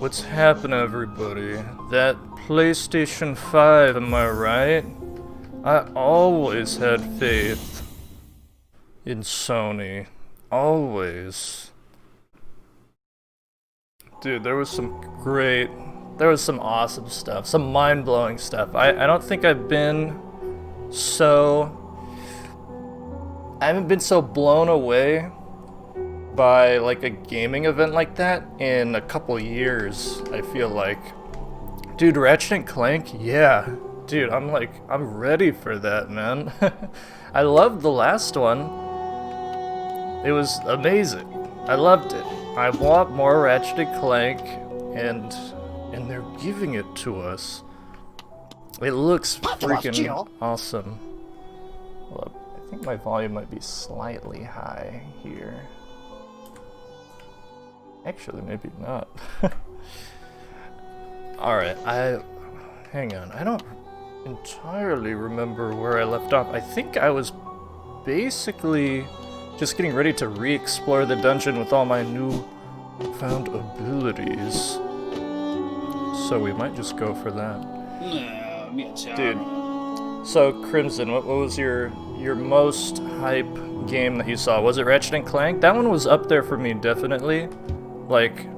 What's happening, everybody? That PlayStation 5, am I right? I always had faith in Sony. Always. Dude, there was some awesome stuff. Some mind-blowing stuff. I don't think I haven't been so blown away by like a gaming event like that in a couple years, I feel like. Dude, Ratchet and Clank, yeah. Dude, I'm ready for that, man. I loved the last one. It was amazing. I loved it. I want more Ratchet and Clank, and they're giving it to us. It looks freaking awesome. Well, I think my volume might be slightly high here. Actually, maybe not. Alright, hang on. I don't entirely remember where I left off. I think I was basically just getting ready to re-explore the dungeon with all my new found abilities. So we might just go for that. Dude, so Crimson, what was your most hype game that you saw? Was it Ratchet and Clank? That one was up there for me, definitely. Like,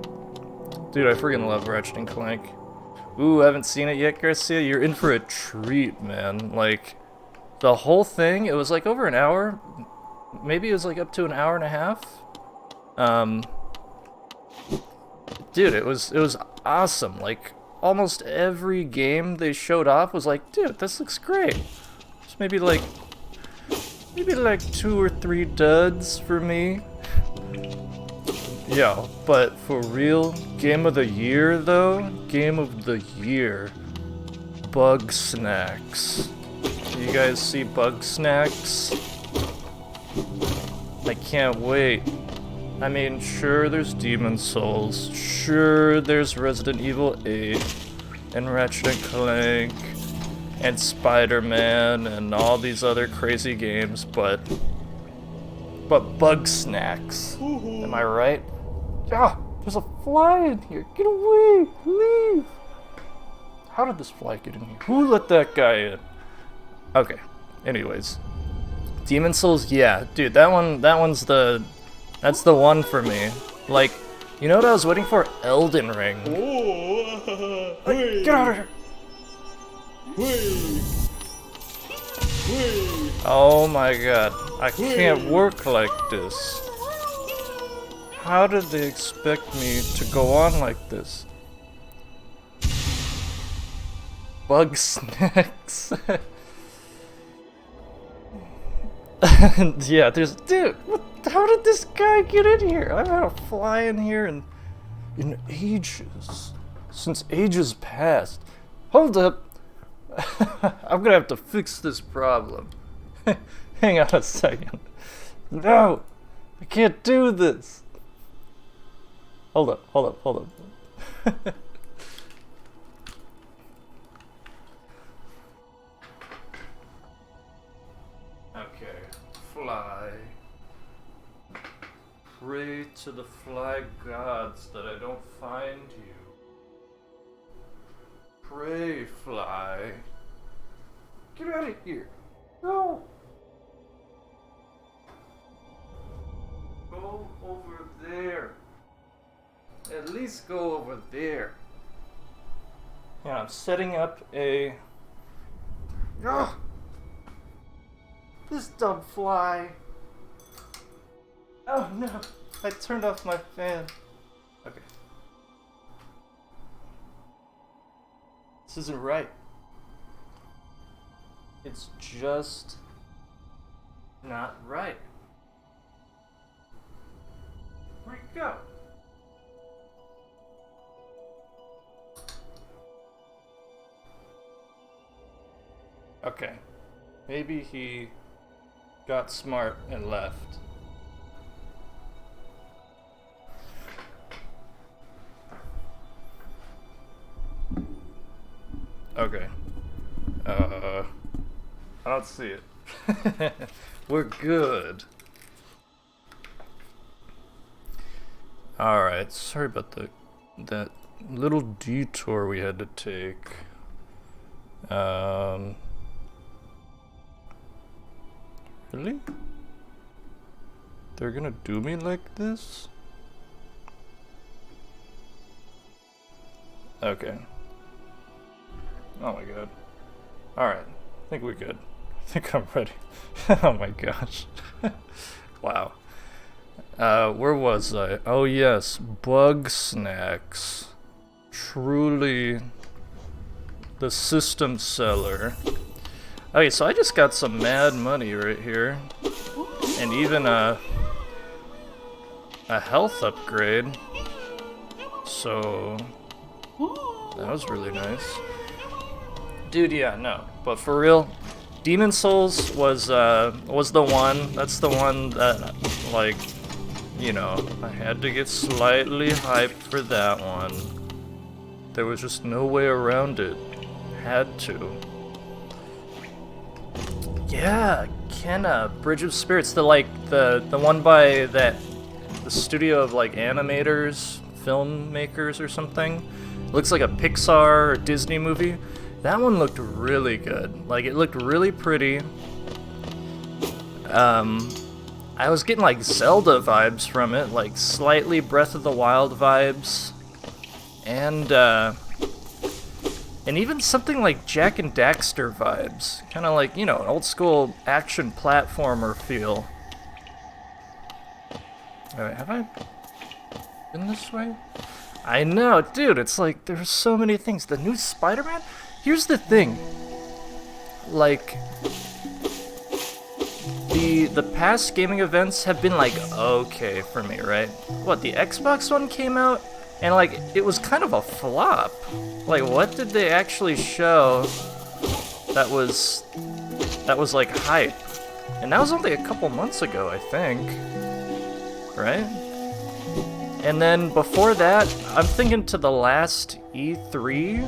dude, I freaking love Ratchet and Clank. Ooh, haven't seen it yet, Garcia? You're in for a treat, man. Like, the whole thing, it was like over an hour. Maybe it was like up to an hour and a half. Dude, it was awesome. Like, almost every game they showed off was like, dude, this looks great. Just maybe like 2 or 3 duds for me. Yeah, but for real, game of the year though? Game of the year. Bugsnax. You guys see Bugsnax? I can't wait. I mean, sure, there's Demon's Souls. Sure, there's Resident Evil 8. And Ratchet and Clank. And Spider-Man. And all these other crazy games, but Bugsnax. Am I right? Ah, there's a fly in here. Get away! Leave! How did this fly get in here? Who let that guy in? Okay. Anyways. Demon's Souls, yeah. Dude, that's the one for me. Like, you know what I was waiting for? Elden Ring. Get out of here! Oh my god. I can't work like this. How did they expect me to go on like this? Bugsnax. Yeah, dude, how did this guy get in here? I've had a fly in here in ages. Since ages past. Hold up. I'm gonna have to fix this problem. Hang on a second. No! I can't do this! Hold up. Okay, fly. Pray to the fly gods that I don't find you. Pray, fly. Get out of here. No! Go over there. At least go over there. Yeah, I'm setting up a... Ugh! This dumb fly. Oh no, I turned off my fan. Okay. This isn't right. It's just not right. Where'd it go? Okay. Maybe he got smart and left. Okay. I don't see it. We're good. Alright, sorry about that little detour we had to take. Really? They're gonna do me like this? Okay. Oh my god. Alright. I think we're good. I think I'm ready. Oh my gosh. Wow. Where was I? Oh yes, Bug Snacks. Truly the system seller. Okay, so I just got some mad money right here. And even a health upgrade. So that was really nice. Dude, yeah, no. But for real, Demon Souls was the one. That's the one that, like, you know, I had to get slightly hyped for that one. There was just no way around it. Had to. Yeah, Kenna, Bridge of Spirits, the one by the studio of like animators, filmmakers or something. Looks like a Pixar or Disney movie. That one looked really good. Like, it looked really pretty. I was getting like Zelda vibes from it, like slightly Breath of the Wild vibes. And even something like Jak and Daxter vibes. Kind of like, you know, an old school action platformer feel. Alright, have I been this way? I know, dude, it's like, there's so many things. The new Spider-Man? Here's the thing. Like, the past gaming events have been like, okay for me, right? What, the Xbox one came out? And like, it was kind of a flop. Like, what did they actually show that was like hype? And that was only a couple months ago, I think. Right? And then before that, I'm thinking to the last E3.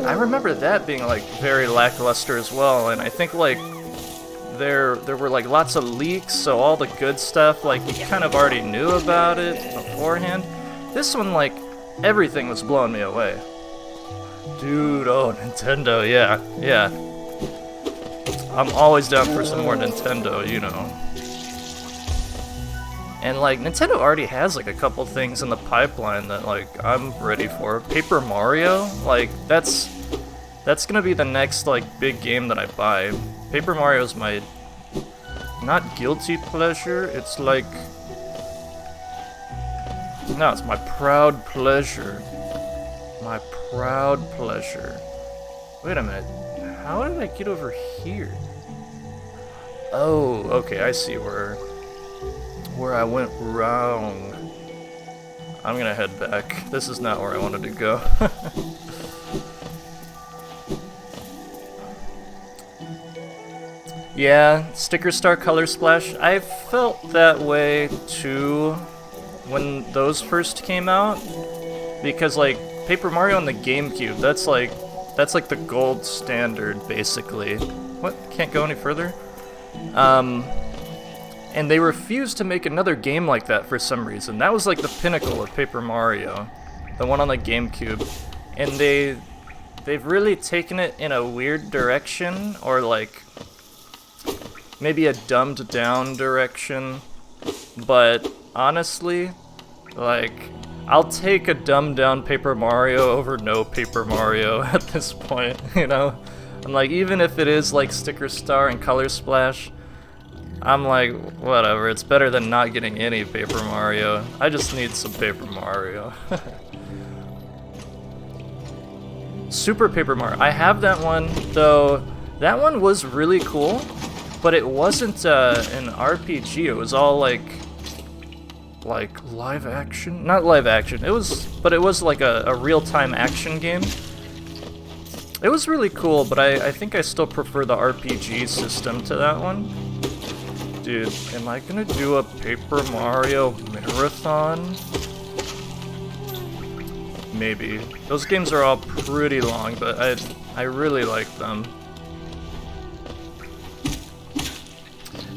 I remember that being like very lackluster as well, and I think like there were like lots of leaks, so all the good stuff, like you kind of already knew about it beforehand. This one, like, everything was blowing me away. Dude, oh, Nintendo, yeah. I'm always down for some more Nintendo, you know. And like, Nintendo already has like a couple things in the pipeline that like I'm ready for. Paper Mario, like that's gonna be the next like big game that I buy. Paper Mario's my not guilty pleasure, it's like, no, it's my proud pleasure. My proud pleasure. Wait a minute, how did I get over here? Oh, okay, I see where I went wrong. I'm gonna head back. This is not where I wanted to go. Yeah, Sticker Star Color Splash. I felt that way too when those first came out, because like Paper Mario on the GameCube, that's like the gold standard basically. What? Can't go any further? And they refused to make another game like that for some reason. That was like the pinnacle of Paper Mario, the one on the GameCube. And they've really taken it in a weird direction, or like maybe a dumbed down direction. But honestly, like, I'll take a dumbed down Paper Mario over no Paper Mario at this point, you know? I'm like, even if it is like Sticker Star and Color Splash, I'm like, whatever, it's better than not getting any Paper Mario. I just need some Paper Mario. Super Paper Mario. I have that one, though that one was really cool, but it wasn't an RPG. It was all like live action? Not live action. It was like a real-time action game. It was really cool, but I think I still prefer the RPG system to that one. Dude, am I gonna do a Paper Mario marathon? Maybe. Those games are all pretty long, but I really like them.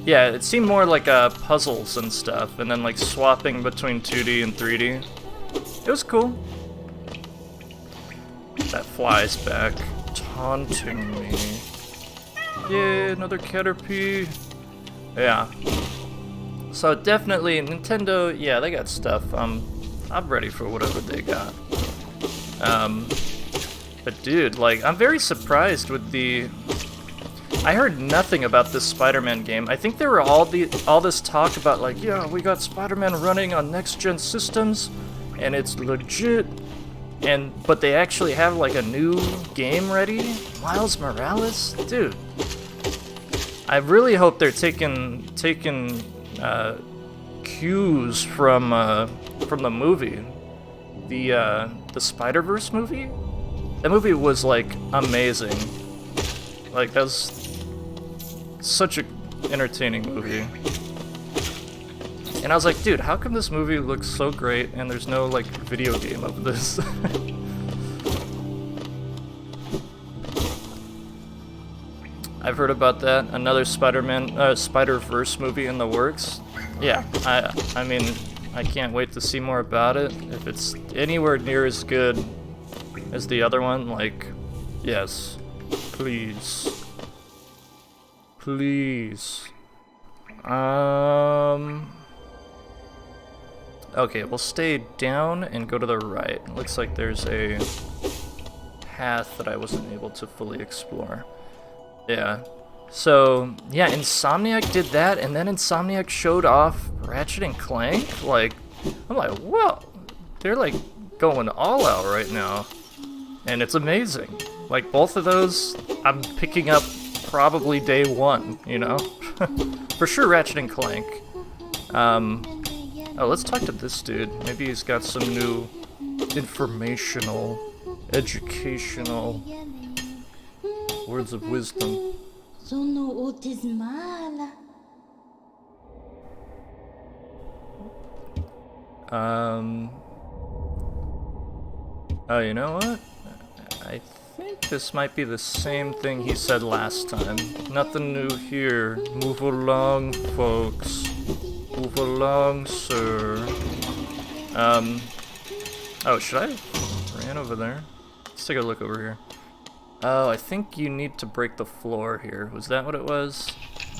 Yeah, it seemed more like puzzles and stuff, and then like swapping between 2D and 3D. It was cool. That fly's back, taunting me. Yeah, another Caterpie. Yeah. So definitely Nintendo, yeah, they got stuff. I'm ready for whatever they got. But dude, like, I'm very surprised with the... I heard nothing about this Spider-Man game. I think there were all this talk about like, yeah, we got Spider-Man running on next-gen systems, and it's legit. But they actually have like a new game ready? Miles Morales? Dude. I really hope they're taking cues from the movie. The Spider-Verse movie? That movie was like amazing. Like, that was such an entertaining movie. And I was like, dude, how come this movie looks so great and there's no, like, video game of this? I've heard about that. Another Spider-Verse movie in the works. Yeah, I mean, I can't wait to see more about it. If it's anywhere near as good as the other one, like, yes, please. Please. Okay, we'll stay down and go to the right. It looks like there's a path that I wasn't able to fully explore. Yeah. So, yeah, Insomniac did that, and then Insomniac showed off Ratchet and Clank. Like, I'm like, whoa, they're like going all out right now. And it's amazing. Like, both of those, I'm picking up probably day one, you know? For sure Ratchet and Clank. Oh, let's talk to this dude. Maybe he's got some new informational, educational words of wisdom. Oh, you know what? I think this might be the same thing he said last time. Nothing new here. Move along, folks. Move along, sir. Oh, should I? Ran over there. Let's take a look over here. Oh, I think you need to break the floor here. Was that what it was?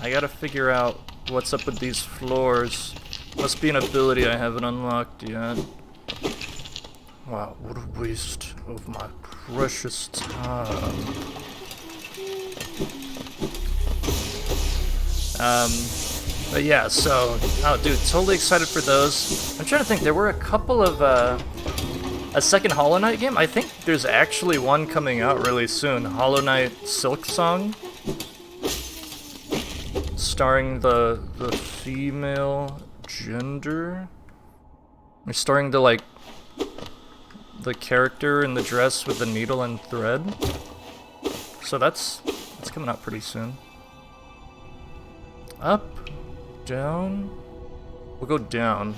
I gotta figure out what's up with these floors. Must be an ability I haven't unlocked yet. Wow, what a waste of my precious time. But yeah, so, oh dude, totally excited for those. I'm trying to think, there were a couple of, a second Hollow Knight game? I think there's actually one coming out really soon, Hollow Knight Silksong. Starring the female gender. Or starring the, like, the character in the dress with the needle and thread. So that's coming out pretty soon. Up, down. We'll go down.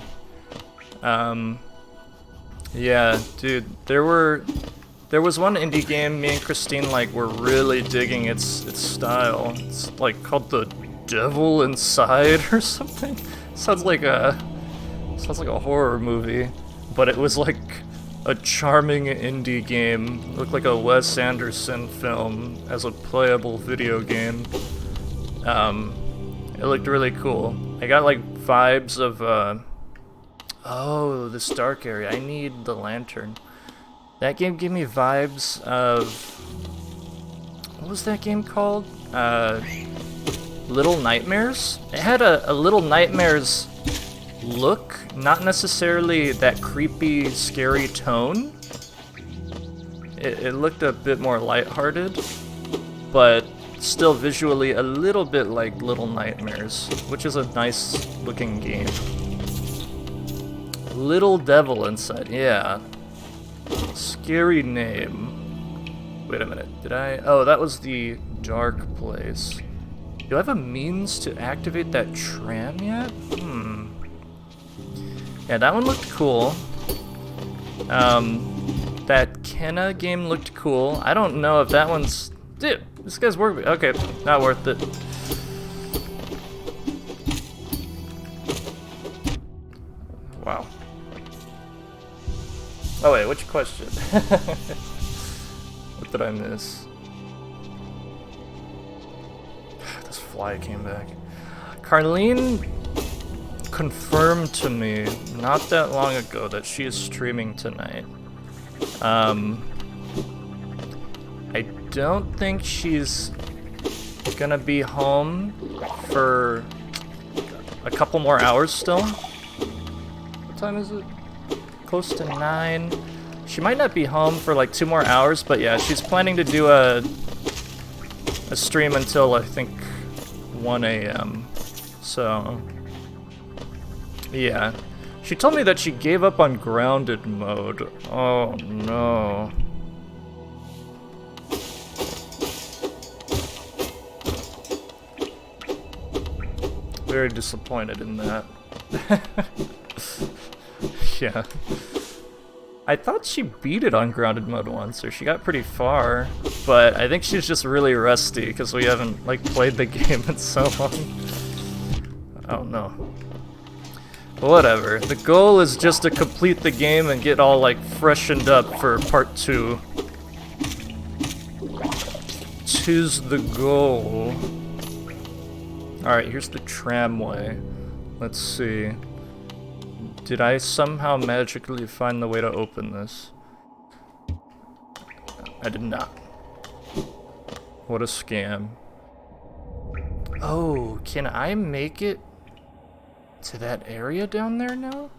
Yeah, dude, there was one indie game me and Christine like were really digging its style. It's like called The Devil Inside or something. Sounds like a horror movie, but it was like a charming indie game. It looked like a Wes Anderson film as a playable video game. It looked really cool. I got like vibes of oh, this dark area. I need the lantern. That game gave me vibes of, what was that game called? Little Nightmares? It had a Little Nightmares look, not necessarily that creepy, scary tone. It looked a bit more lighthearted, but still visually a little bit like Little Nightmares, which is a nice looking game. Little Devil Inside, yeah. Scary name. Wait a minute, did I? Oh, that was the dark place. Do I have a means to activate that tram yet? Yeah, that one looked cool. That Kenna game looked cool. I don't know if that one's... Dude, this guy's working. Okay, not worth it. Wow. Oh wait, which question? What did I miss? This fly came back. Carlene confirmed to me not that long ago that she is streaming tonight. I don't think she's gonna be home for a couple more hours still. What time is it? Close to 9. She might not be home for like 2 more hours, but yeah, she's planning to do a stream until I think 1 a.m. So yeah, she told me that she gave up on grounded mode. Oh no. Very disappointed in that. Yeah. I thought she beat it on grounded mode once, or she got pretty far, but I think she's just really rusty because we haven't like played the game in so long. Oh no. Whatever. The goal is just to complete the game and get all like freshened up for part 2. 'Tis the goal. Alright, here's the tramway. Let's see. Did I somehow magically find the way to open this? I did not. What a scam. Oh, can I make it to that area down there now?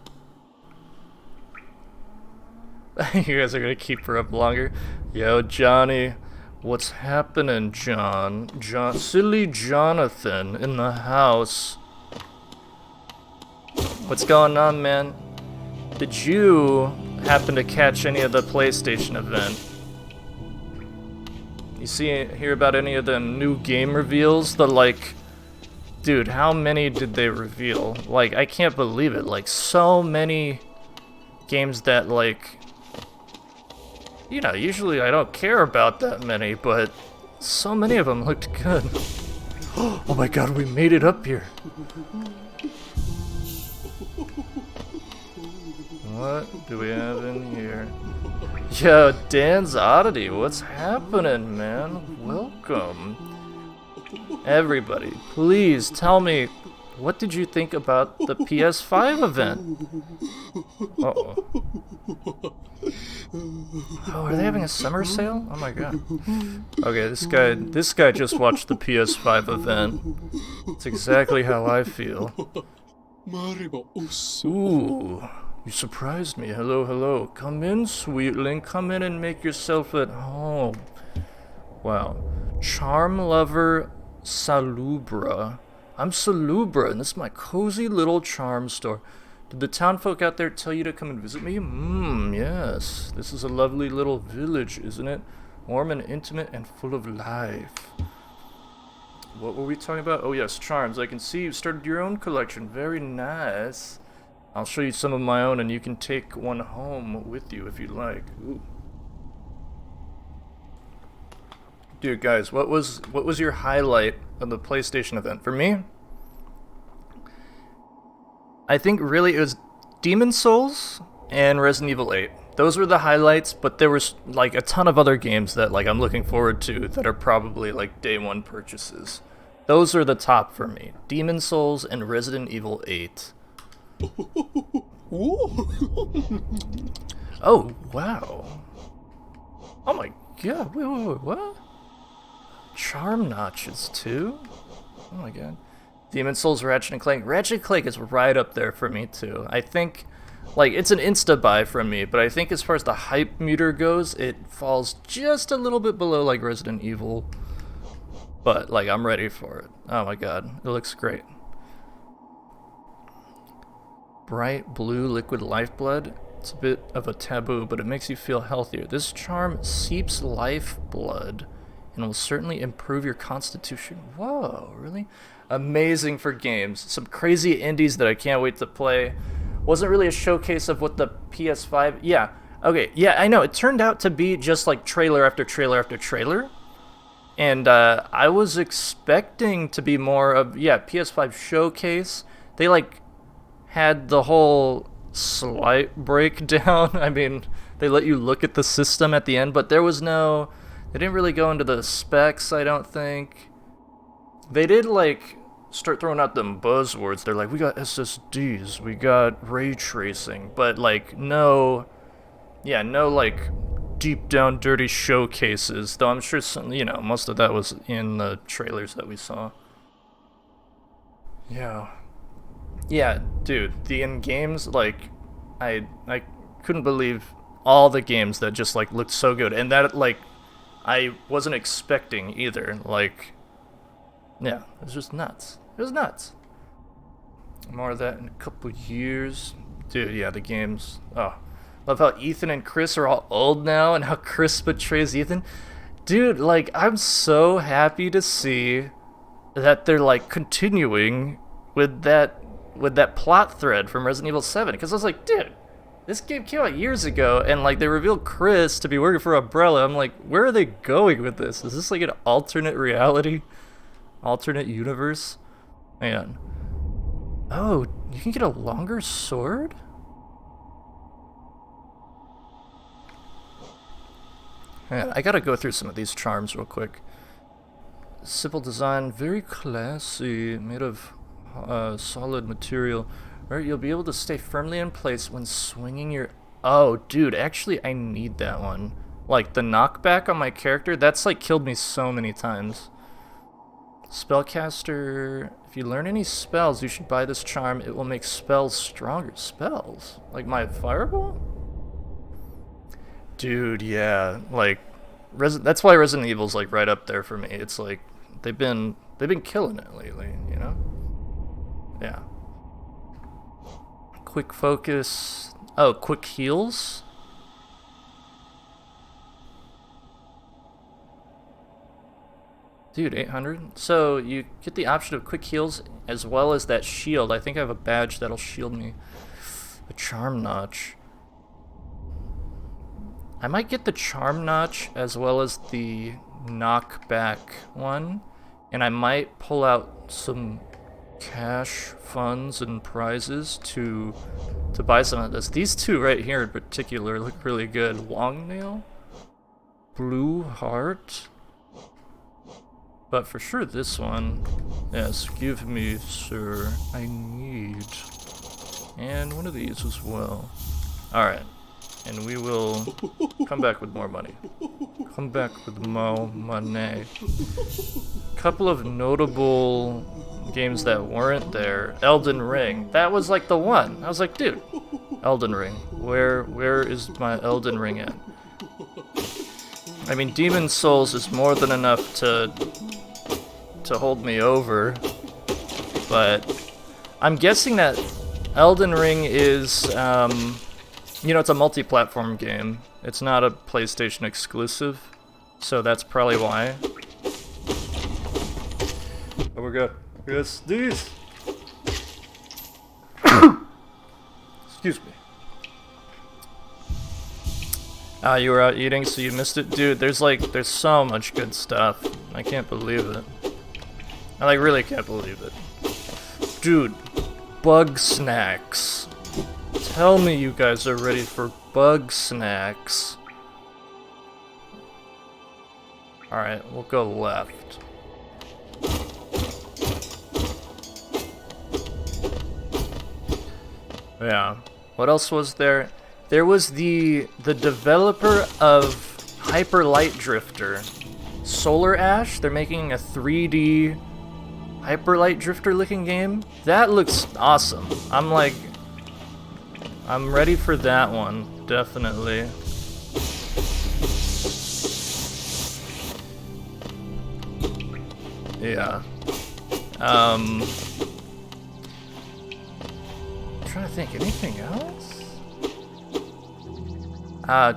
You guys are gonna keep her up longer? Yo, Johnny. What's happening, John? Silly Jonathan in the house. What's going on, man? Did you happen to catch any of the PlayStation event? You hear about any of them new game reveals? Dude, how many did they reveal? Like, I can't believe it. Like, so many games that, like, you know, usually I don't care about that many, but so many of them looked good. Oh my god, we made it up here. What do we have in here? Yo, Dan's Oddity, what's happening, man? Welcome. Everybody, please tell me, what did you think about the PS5 event? Uh-oh. Oh, are they having a summer sale? Oh my god. Okay, this guy just watched the PS5 event. It's exactly how I feel. Ooh, you surprised me. Hello, hello. Come in, sweetling. Come in and make yourself at home. Wow. Charm Lover Salubra. I'm Salubra, and this is my cozy little charm store. Did the townfolk out there tell you to come and visit me? Yes. This is a lovely little village, isn't it? Warm and intimate and full of life. What were we talking about? Oh yes, charms. I can see you've started your own collection. Very nice. I'll show you some of my own and you can take one home with you if you'd like. Ooh. Dude, guys, what was your highlight of the PlayStation event? For me, I think really it was Demon's Souls and Resident Evil 8. Those were the highlights, but there was like a ton of other games that like I'm looking forward to that are probably like day one purchases. Those are the top for me. Demon's Souls and Resident Evil 8. Oh, wow. Oh my god, wait, what? Charm notches too? Oh my god. Demon's Souls, Ratchet & Clank. Ratchet & Clank is right up there for me too. I think, like, it's an insta-buy from me, but I think as far as the hype meter goes, it falls just a little bit below, like, Resident Evil. But, like, I'm ready for it. Oh my god, it looks great. Bright blue liquid lifeblood. It's a bit of a taboo, but it makes you feel healthier. This charm seeps lifeblood and will certainly improve your constitution. Whoa, really? Amazing for games. Some crazy indies that I can't wait to play. Wasn't really a showcase of what the PS5... Yeah, okay, yeah, I know. It turned out to be just like trailer after trailer after trailer. And I was expecting to be more of, yeah, PS5 showcase. They like had the whole slight breakdown. I mean, they let you look at the system at the end, but there was no... They didn't really go into the specs, I don't think. They did, like, start throwing out them buzzwords. They're like, we got SSDs, we got ray tracing, but, like, no... Yeah, no, like, deep down dirty showcases, though I'm sure some, you know, most of that was in the trailers that we saw. Yeah. Yeah, dude, the in-games, like, I couldn't believe all the games that just, like, looked so good, and that, like, I wasn't expecting either, like, yeah, it was just nuts. It was nuts. More of that in a couple years. Dude, yeah, the games, oh. Love how Ethan and Chris are all old now, and how Chris betrays Ethan. Dude, like, I'm so happy to see that they're, like, continuing with that plot thread from Resident Evil 7, because I was like, dude, this game came out years ago, and, like, they revealed Chris to be working for Umbrella. I'm like, where are they going with this? Is this, like, an alternate reality? Alternate universe? Man. Oh, you can get a longer sword? Man, I gotta go through some of these charms real quick. Simple design, very classy, made of solid material. Right, you'll be able to stay firmly in place when swinging your... Oh, dude, actually, I need that one. Like, the knockback on my character, that's, like, killed me so many times. Spellcaster, if you learn any spells, you should buy this charm. It will make spells stronger. Spells? Like my fireball? Dude, yeah, like, that's why Resident Evil's, like, right up there for me. It's like, they've been killing it lately, you know? Yeah. Quick focus. Oh, quick heals? Dude, 800? So, you get the option of quick heals as well as that shield. I think I have a badge that'll shield me. A charm notch. I might get the charm notch as well as the knockback one, and I might pull out some cash funds and prizes to buy some of this. These two right here in particular look really good. Long nail, blue heart, but for sure this one. Yes, give me, sir. I need, and one of these as well. All right. And we will come back with more money. Come back with more money. Couple of notable games that weren't there. Elden Ring. That was like the one. I was like, dude, Elden Ring. Where is my Elden Ring at? I mean, Demon's Souls is more than enough to hold me over. But I'm guessing that Elden Ring is you know, it's a multi-platform game. It's not a PlayStation exclusive, so that's probably why. Oh, we're good. Yes, these. Excuse me. Ah, you were out eating, so you missed it, dude. There's so much good stuff. I can't believe it. I like really can't believe it, dude. Bug snacks. Tell me you guys are ready for bug snacks. Alright, we'll go left. Yeah. What else was there? There was the developer of Hyper Light Drifter, Solar Ash. They're making a 3D Hyper Light Drifter looking game. That looks awesome. I'm ready for that one, definitely. Yeah. I'm trying to think, anything else?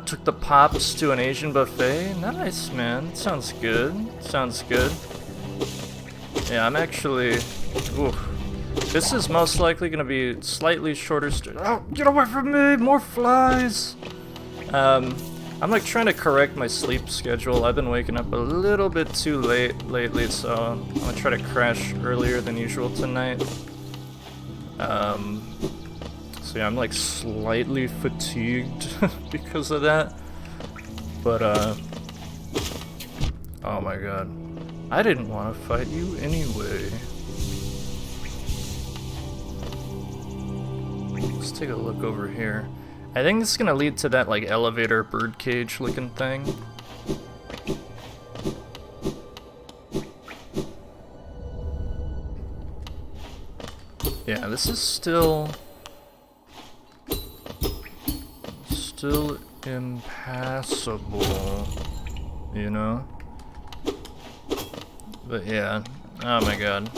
Took the Pops to an Asian buffet. Nice, man. Sounds good. Sounds good. Yeah, I'm actually... Oof. This is most likely going to be slightly shorter. Oh, get away from me! More flies! I'm like trying to correct my sleep schedule. I've been waking up a little bit too late lately, so I'm going to try to crash earlier than usual tonight. So So yeah, I'm like slightly fatigued because of that. But oh my god. I didn't want to fight you anyway. Let's take a look over here. I think this is gonna lead to that like elevator birdcage looking thing. Yeah, this is still impassable, you know? But yeah, oh my god.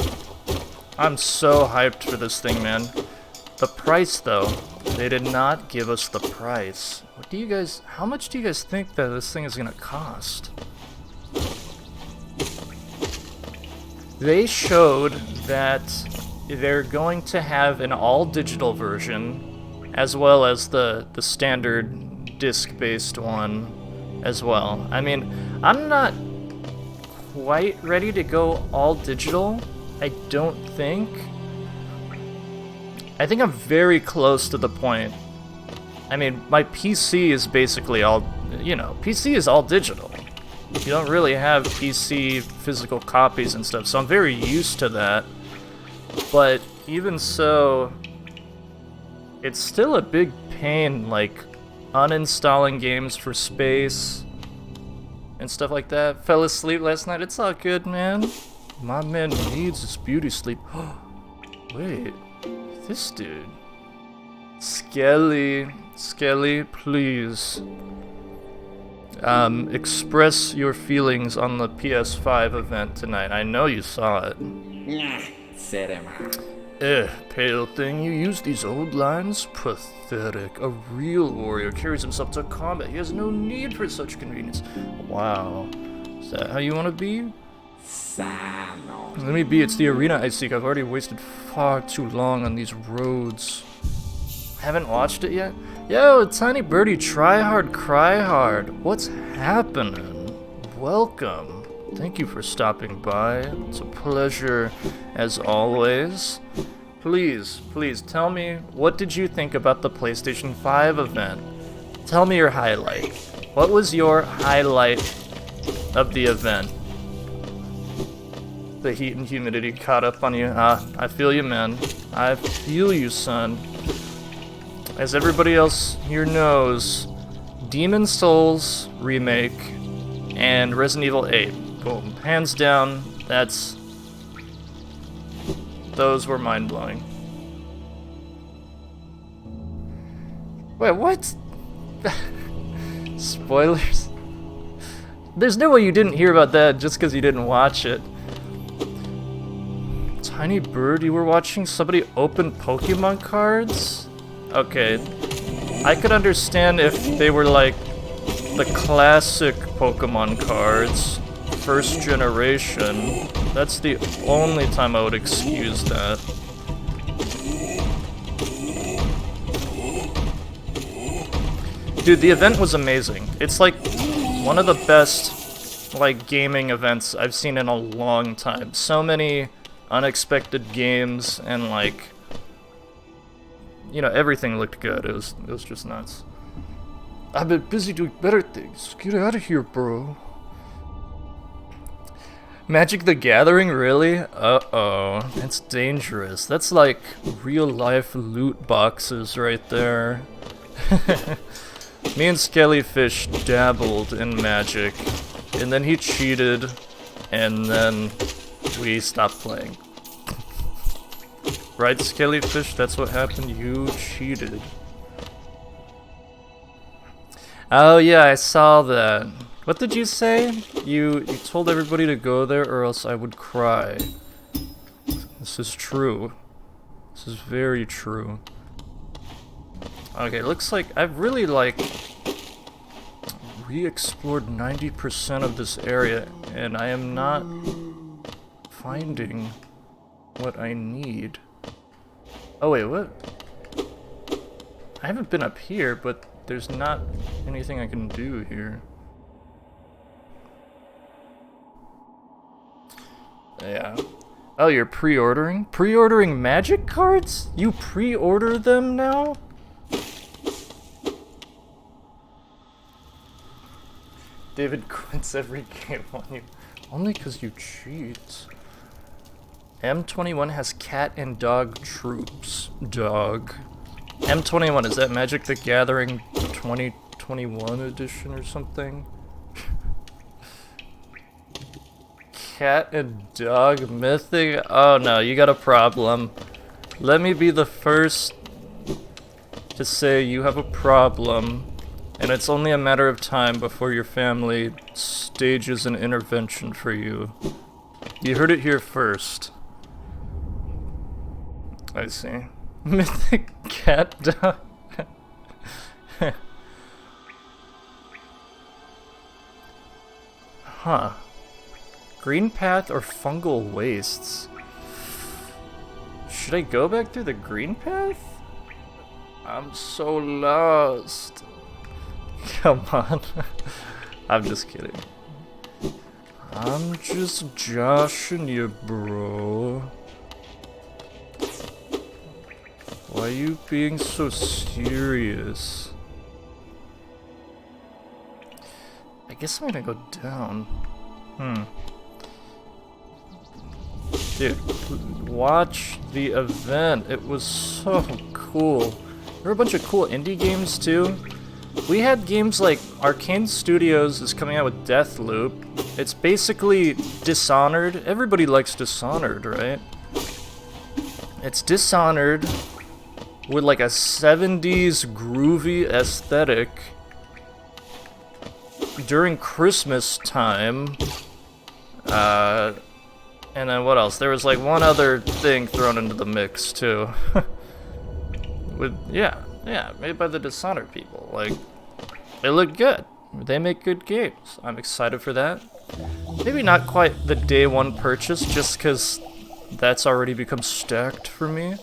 I'm so hyped for this thing, man. The price though, they did not give us the price. What do you guys, how much do you guys think that this thing is gonna cost? They showed that they're going to have an all-digital version, as well as the standard disc-based one as well. I mean, I'm not quite ready to go all-digital, I don't think. I think I'm very close to the point. I mean, my PC is basically all, you know, PC is all digital. You don't really have PC physical copies and stuff, so I'm very used to that. But even so, it's still a big pain, like uninstalling games for space and stuff like that. Fell asleep last night. It's all good, man. My man needs his beauty sleep. Wait, this dude. Skelly, please. Express your feelings on the PS5 event tonight. I know you saw it. Pale thing, you use these old lines? Pathetic. A real warrior carries himself to combat. He has no need for such convenience. Wow. Is that how you want to be? Let me be, it's the arena I seek. I've already wasted far too long on these roads. Haven't watched it yet? Yo, Tiny Birdie, try hard, cry hard. What's happening? Welcome. Thank you for stopping by. It's a pleasure as always. Please tell me, what did you think about the PlayStation 5 event? Tell me your highlight. What was your highlight of the event? The heat and humidity caught up on you. I feel you, man. I feel you, son. As everybody else here knows, Demon's Souls remake and Resident Evil 8. Boom. Hands down, those were mind-blowing. Wait, what? Spoilers? There's no way you didn't hear about that just because you didn't watch it. Tiny Bird, you were watching somebody open Pokemon cards? Okay, I could understand if they were like the classic Pokemon cards, first generation. That's the only time I would excuse that. Dude, the event was amazing. It's like one of the best like gaming events I've seen in a long time. So many unexpected games and like, you know, everything looked good. It was just nuts. I've been busy doing better things. Get out of here, bro. Magic the Gathering, really? Uh-oh. That's dangerous. That's like real-life loot boxes right there. Me and Skellyfish dabbled in Magic, and then he cheated, and then we stopped playing. Right, Skellyfish? That's what happened? You cheated. Oh yeah, I saw that. What did you say? You told everybody to go there or else I would cry. This is true. This is very true. Okay, looks like I've really like re-explored 90% of this area and I am not finding what I need. Oh wait, what? I haven't been up here, but there's not anything I can do here. Yeah. Oh, you're pre-ordering? Pre-ordering magic cards? You pre-order them now? David quits every game on you. Only because you cheat. M21 has cat and dog troops. Dog. M21, is that Magic the Gathering 2021 edition or something? Cat and dog mythic? Oh no, you got a problem. Let me be the first to say you have a problem, and it's only a matter of time before your family stages an intervention for you. You heard it here first. I see. Mythic cat dog. Huh. Green path or fungal wastes? Should I go back through the green path? I'm so lost. Come on. I'm just kidding. I'm just joshing you, bro. Why are you being so serious? I guess I'm gonna go down. Dude, watch the event. It was so cool. There were a bunch of cool indie games too. We had games like Arcane Studios is coming out with Deathloop. It's basically Dishonored. Everybody likes Dishonored, right? It's Dishonored with like a 70s groovy aesthetic during Christmas time. And then what else? There was like one other thing thrown into the mix too. Yeah, made by the Dishonored people. Like, they look good. They make good games. I'm excited for that. Maybe not quite the day one purchase, just because that's already become stacked for me.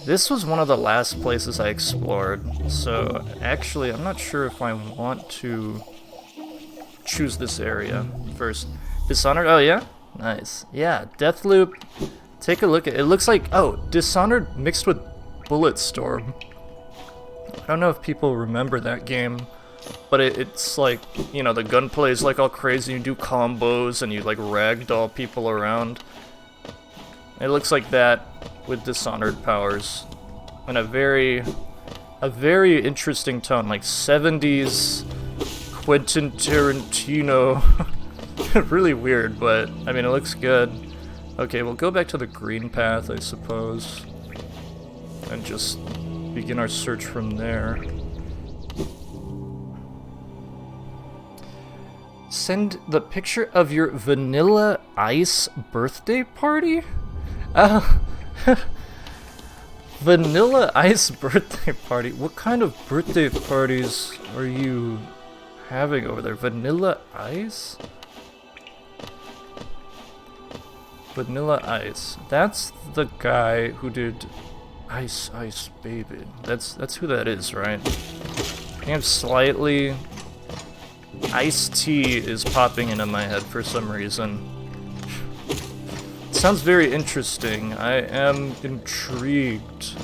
This was one of the last places I explored, so actually I'm not sure if I want to choose this area first. Dishonored, oh yeah? Nice. Yeah, Deathloop, take a look at it. It looks like, oh, Dishonored mixed with Bulletstorm. I don't know if people remember that game, but it's like, you know, the gunplay is like all crazy, you do combos and you like ragdoll people around. It looks like that with Dishonored powers, and a very interesting tone, like 70s Quentin Tarantino. Really weird, but I mean it looks good. Okay, we'll go back to the green path, I suppose, and just begin our search from there. Send the picture of your Vanilla Ice birthday party? Vanilla Ice birthday party? What kind of birthday parties are you having over there? Vanilla Ice? Vanilla Ice. That's the guy who did Ice Ice Baby. That's who that is, right? I am slightly... Ice-T is popping into my head for some reason. Sounds very interesting. I am intrigued.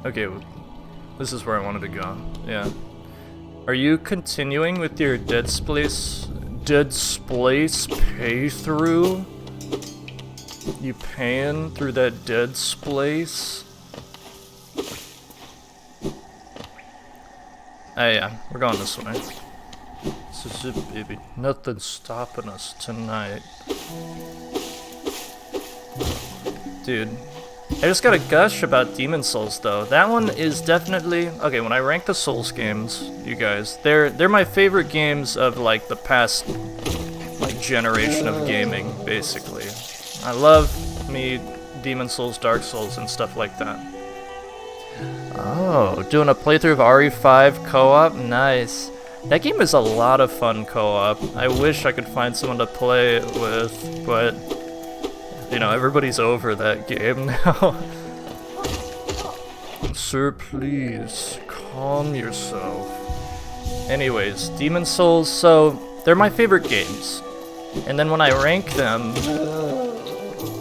Okay, this is where I wanted to go. Yeah. Are you continuing with your Dead Space playthrough? You paying through that Dead Space? Oh yeah, we're going this way. This is it, baby. Nothing's stopping us tonight. Dude. I just got a gush about Demon Souls though. That one is definitely... Okay, when I rank the Souls games, you guys, they're my favorite games of like the past like generation of gaming, basically. I love me Demon Souls, Dark Souls, and stuff like that. Oh, doing a playthrough of RE5 co-op? Nice. That game is a lot of fun co-op. I wish I could find someone to play it with, but... You know, everybody's over that game now. Sir, please, calm yourself. Anyways, Demon Souls, so they're my favorite games. And then when I rank them,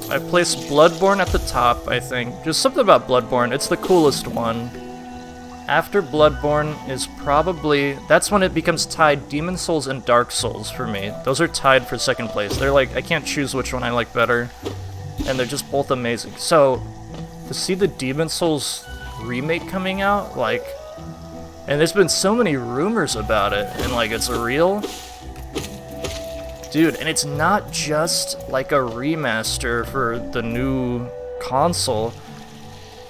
I placed Bloodborne at the top, I think. Just something about Bloodborne, it's the coolest one. After Bloodborne is probably... That's when it becomes tied Demon Souls and Dark Souls for me. Those are tied for second place. They're like, I can't choose which one I like better. And they're just both amazing. So, to see the Demon Souls remake coming out, like... And there's been so many rumors about it, and like, it's real. Dude, and it's not just like a remaster for the new console.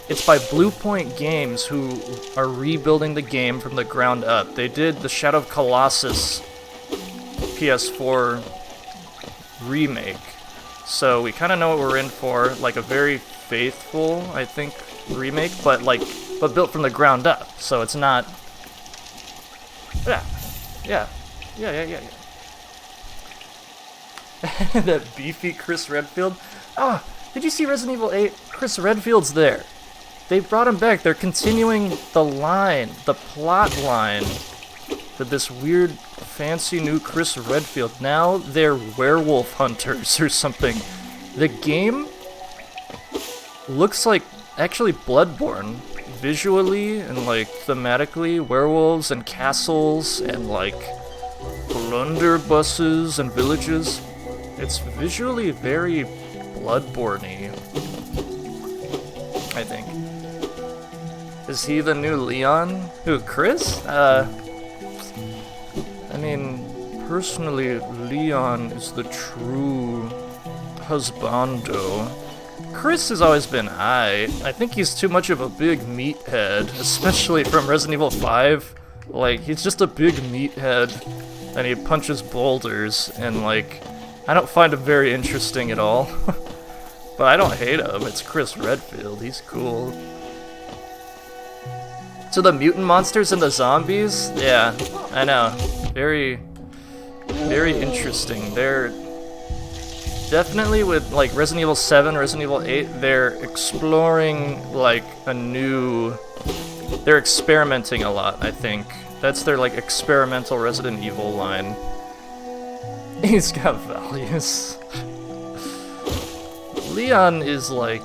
It's by Bluepoint Games, who are rebuilding the game from the ground up. They did the Shadow of Colossus PS4 remake. So we kind of know what we're in for, like a very faithful, I think, remake, but built from the ground up. So it's not... Yeah. That beefy Chris Redfield. Oh, did you see Resident Evil 8? Chris Redfield's there. They brought him back. They're continuing the line, the plot line, for this weird, fancy new Chris Redfield. Now they're werewolf hunters or something. The game looks like actually Bloodborne. Visually and like thematically, werewolves and castles and like blunderbusses and villages. It's visually very Bloodborne-y, I think. Is he the new Leon? Who, Chris? I mean, personally, Leon is the true husbando. Chris has always been aight. I think he's too much of a big meathead, especially from Resident Evil 5. Like, he's just a big meathead, and he punches boulders, and like, I don't find him very interesting at all. But I don't hate him, it's Chris Redfield, he's cool. So the mutant monsters and the zombies? Yeah, I know. Very, very interesting. They're... Definitely with, like, Resident Evil 7, Resident Evil 8, they're exploring, like, a new... They're experimenting a lot, I think. That's their, like, experimental Resident Evil line. He's got values. Leon is, like,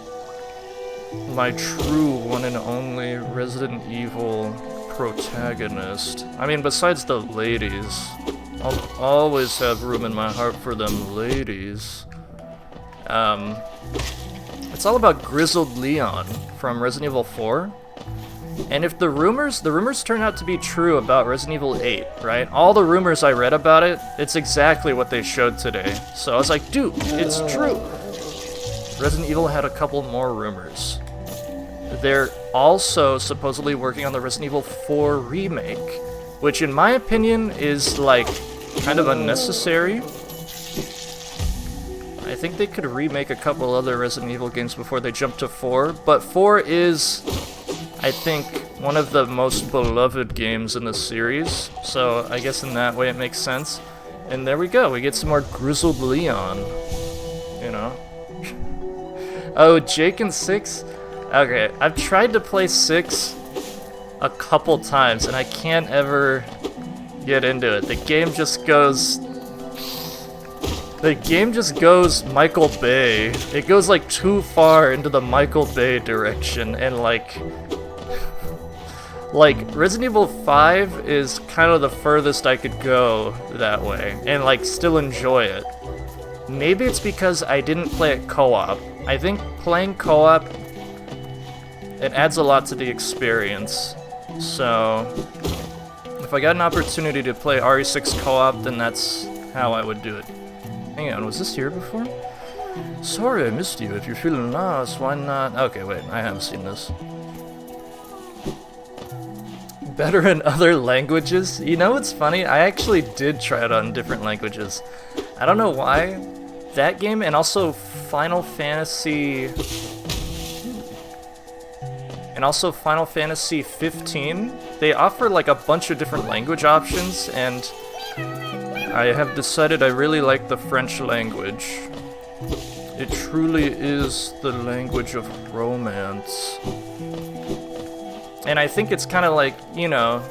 my true one and only Resident Evil protagonist. I mean, besides the ladies. I'll always have room in my heart for them ladies. It's all about Grizzled Leon from Resident Evil 4. And if the rumors turn out to be true about Resident Evil 8, right? All the rumors I read about it, it's exactly what they showed today. So I was like, dude, it's true. Resident Evil had a couple more rumors. They're also supposedly working on the Resident Evil 4 remake, which in my opinion is like kind of unnecessary. I think they could remake a couple other Resident Evil games before they jump to 4, but 4 is, I think, one of the most beloved games in the series, so I guess in that way it makes sense. And there we go, we get some more Grizzled Leon, you know. Oh, Jake and 6? Okay, I've tried to play 6 a couple times, and I can't ever get into it. The game just goes Michael Bay. It goes like too far into the Michael Bay direction, and like Resident Evil 5 is kind of the furthest I could go that way, and like still enjoy it. Maybe it's because I didn't play it co-op. I think playing co-op, it adds a lot to the experience. So if I got an opportunity to play RE6 co-op, then that's how I would do it. Hang on, was this here before? Sorry I missed you. If you're feeling lost, why not? Okay, wait, I haven't seen this. Better in other languages? You know what's funny? I actually did try it on different languages. I don't know why. That game and also Final Fantasy 15, they offer like a bunch of different language options, and I have decided I really like the French language. It truly is the language of romance. And I think it's kind of like, you know,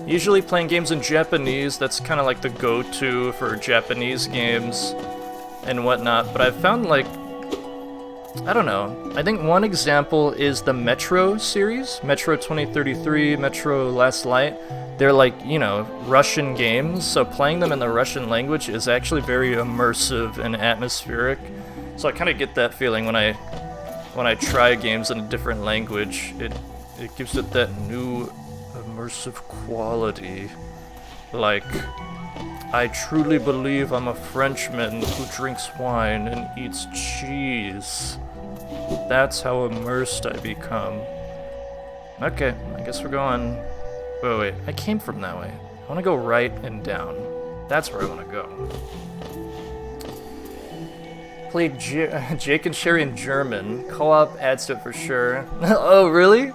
usually playing games in Japanese, that's kind of like the go-to for Japanese games and whatnot, but I've found like I don't know. I think one example is the Metro series, Metro 2033, Metro Last Light. They're like, you know, Russian games, so playing them in the Russian language is actually very immersive and atmospheric. So I kind of get that feeling when I try games in a different language. It gives it that new immersive quality. Like, I truly believe I'm a Frenchman who drinks wine and eats cheese. That's how immersed I become. Okay, I guess we're going... Wait, I came from that way. I want to go right and down. That's where I want to go. Played Jake and Sherry in German. Co-op adds to it for sure. Oh, really?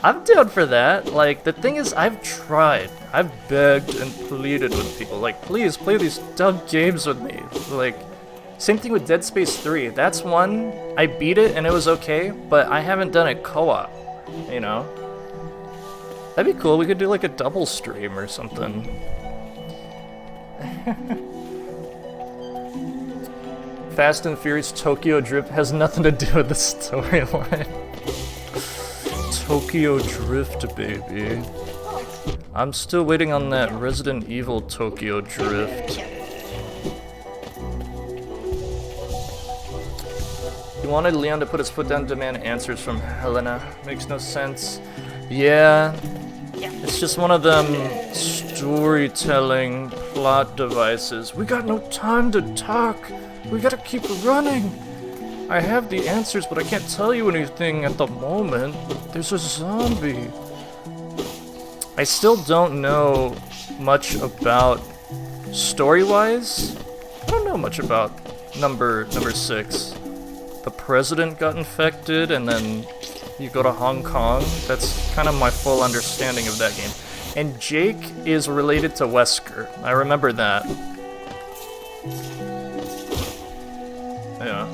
I'm down for that. Like, the thing is, I've tried. I've begged and pleaded with people. Like, please play these dumb games with me. Like, same thing with Dead Space 3. That's one, I beat it and it was okay, but I haven't done it co-op, you know? That'd be cool. We could do like a double stream or something. Fast and Furious Tokyo Drift has nothing to do with the storyline. Tokyo Drift, baby. I'm still waiting on that Resident Evil Tokyo Drift. He wanted Leon to put his foot down and demand answers from Helena. Makes no sense. Yeah, it's just one of them storytelling plot devices. We got no time to talk. We gotta keep running. I have the answers, but I can't tell you anything at the moment. There's a zombie. I still don't know much about story-wise. I don't know much about number 6. The president got infected, and then you go to Hong Kong. That's kind of my full understanding of that game. And Jake is related to Wesker. I remember that. Yeah.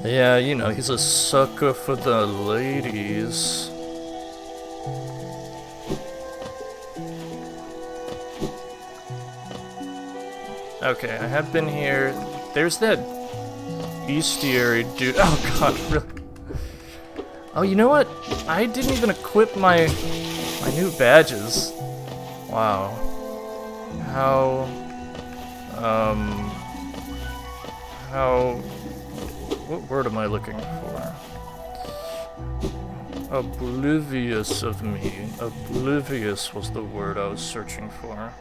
Yeah, you know, he's a sucker for the ladies. Okay, I have been here. There's that bestiary dude. Oh god, really? Oh, you know what? I didn't even equip my new badges. Wow. How what word am I looking for? Oblivious of me. Oblivious was the word I was searching for.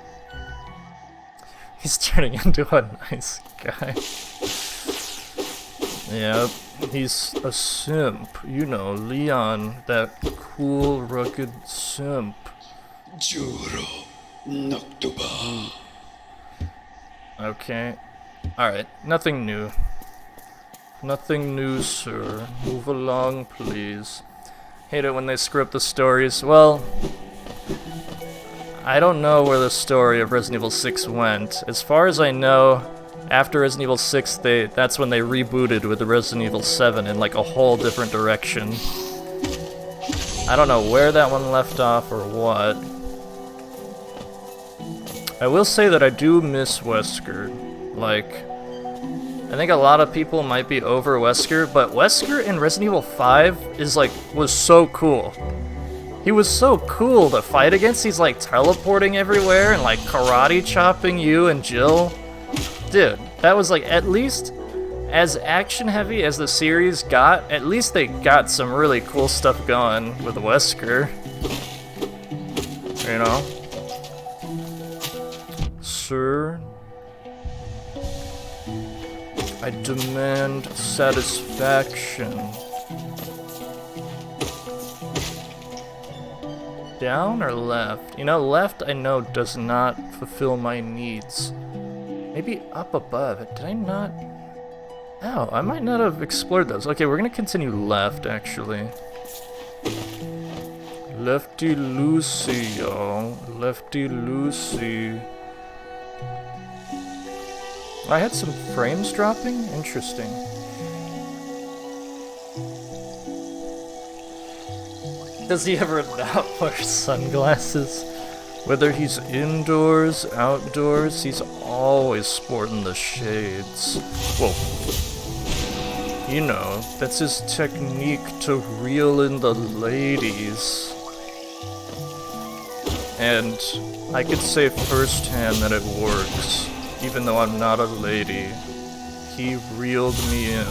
He's turning into a nice guy. Yep, he's a simp. You know, Leon, that cool, rugged simp. Juro Noctuba. Okay. Alright, nothing new. Nothing new, sir. Move along, please. Hate it when they screw up the stories. Well, I don't know where the story of Resident Evil 6 went. As far as I know, after Resident Evil 6, that's when they rebooted with the Resident Evil 7 in like a whole different direction. I don't know where that one left off or what. I will say that I do miss Wesker. Like, I think a lot of people might be over Wesker, but Wesker in Resident Evil 5 was so cool. He was so cool to fight against. He's like teleporting everywhere and like karate chopping you and Jill. Dude, that was like at least as action heavy as the series got, at least they got some really cool stuff going with Wesker. You know? Sir, I demand satisfaction. Down or left? You know, left I know does not fulfill my needs. Maybe up above. Did I not? Oh, I might not have explored those. Okay, we're gonna continue left, actually. Lefty Lucy, y'all. Lefty Lucy. I had some frames dropping? Interesting. Does he ever not wear sunglasses? Whether he's indoors, outdoors, he's always sporting the shades. Whoa. You know, that's his technique to reel in the ladies. And I could say firsthand that it works. Even though I'm not a lady, he reeled me in.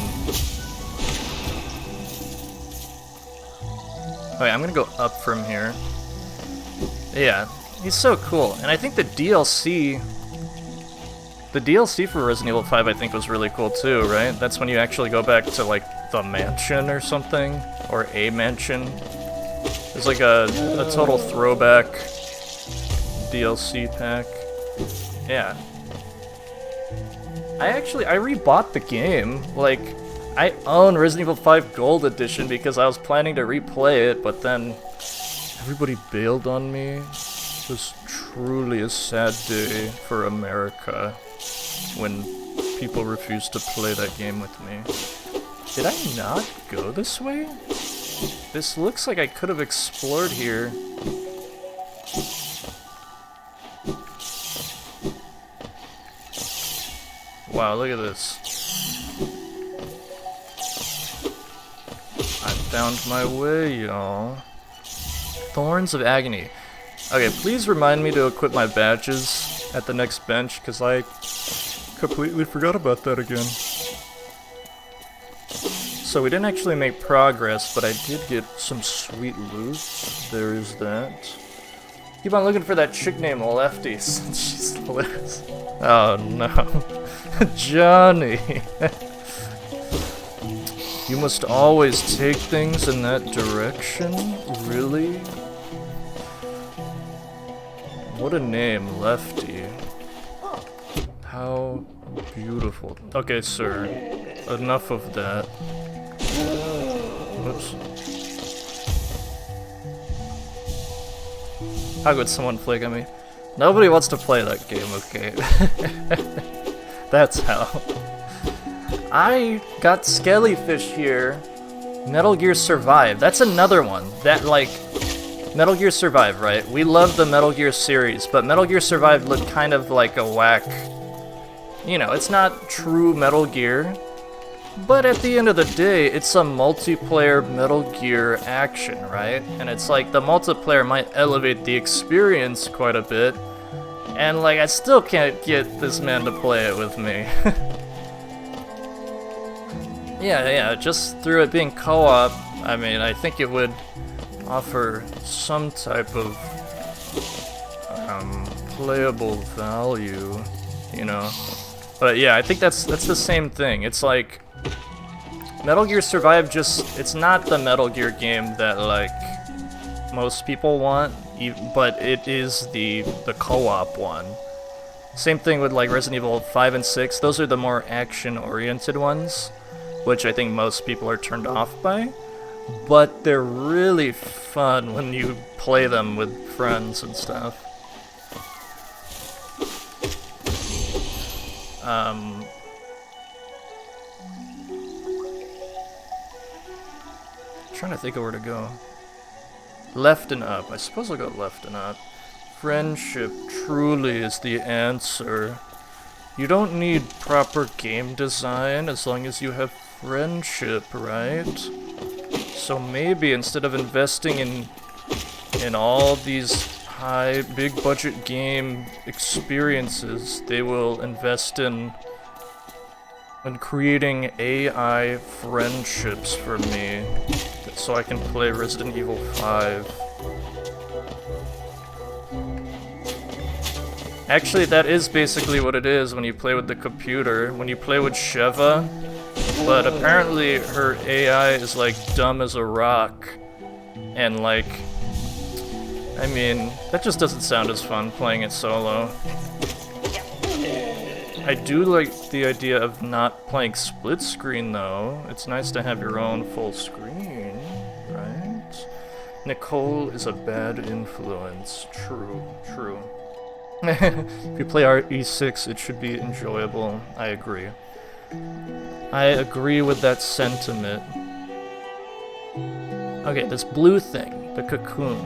Okay, I'm gonna go up from here. Yeah, he's so cool. And I think the DLC for Resident Evil 5 I think was really cool too, right? That's when you actually go back to like the mansion or something, or a mansion. There's like a total throwback DLC pack. Yeah. I rebought the game. Like, I own Resident Evil 5 Gold Edition because I was planning to replay it, but then everybody bailed on me. It was truly a sad day for America when people refused to play that game with me. Did I not go this way? This looks like I could have explored here. Wow, look at this. I found my way, y'all. Thorns of Agony. Okay, please remind me to equip my badges at the next bench, because I completely forgot about that again. So we didn't actually make progress, but I did get some sweet loot. There is that. Keep on looking for that chick named Lefty since she's hilarious. Oh no. Johnny! You must always take things in that direction? Really? What a name, Lefty. How beautiful. Okay, sir. Enough of that. Whoops. How could someone flick at me? Nobody wants to play that game, okay? That's how. I got Skellyfish here. Metal Gear Survive. That's another one. That, like, Metal Gear Survive, right? We love the Metal Gear series, but Metal Gear Survive looked kind of like a whack. You know, it's not true Metal Gear, but at the end of the day, it's a multiplayer Metal Gear action, right? And it's like the multiplayer might elevate the experience quite a bit, and like I still can't get this man to play it with me. Yeah, just through it being co-op, I mean, I think it would offer some type of playable value, you know? But yeah, I think that's the same thing. It's like Metal Gear Survive it's not the Metal Gear game that like most people want, but it is the co-op one. Same thing with like Resident Evil 5 and 6. Those are the more action-oriented ones, which I think most people are turned off by. But they're really fun when you play them with friends and stuff. Trying to think of where to go. Left and up. I suppose I'll go left and up. Friendship truly is the answer. You don't need proper game design as long as you have friendship, right? So maybe instead of investing in all these high, big budget game experiences, they will invest in creating AI friendships for me, so I can play Resident Evil 5. Actually, that is basically what it is when you play with the computer, when you play with Sheva, but apparently her AI is like dumb as a rock, and like, I mean, that just doesn't sound as fun playing it solo. I do like the idea of not playing split screen though. It's nice to have your own full screen, right? Nicole is a bad influence. True. If you play RE6, it should be enjoyable. I agree. I agree with that sentiment. Okay, this blue thing, the cocoon.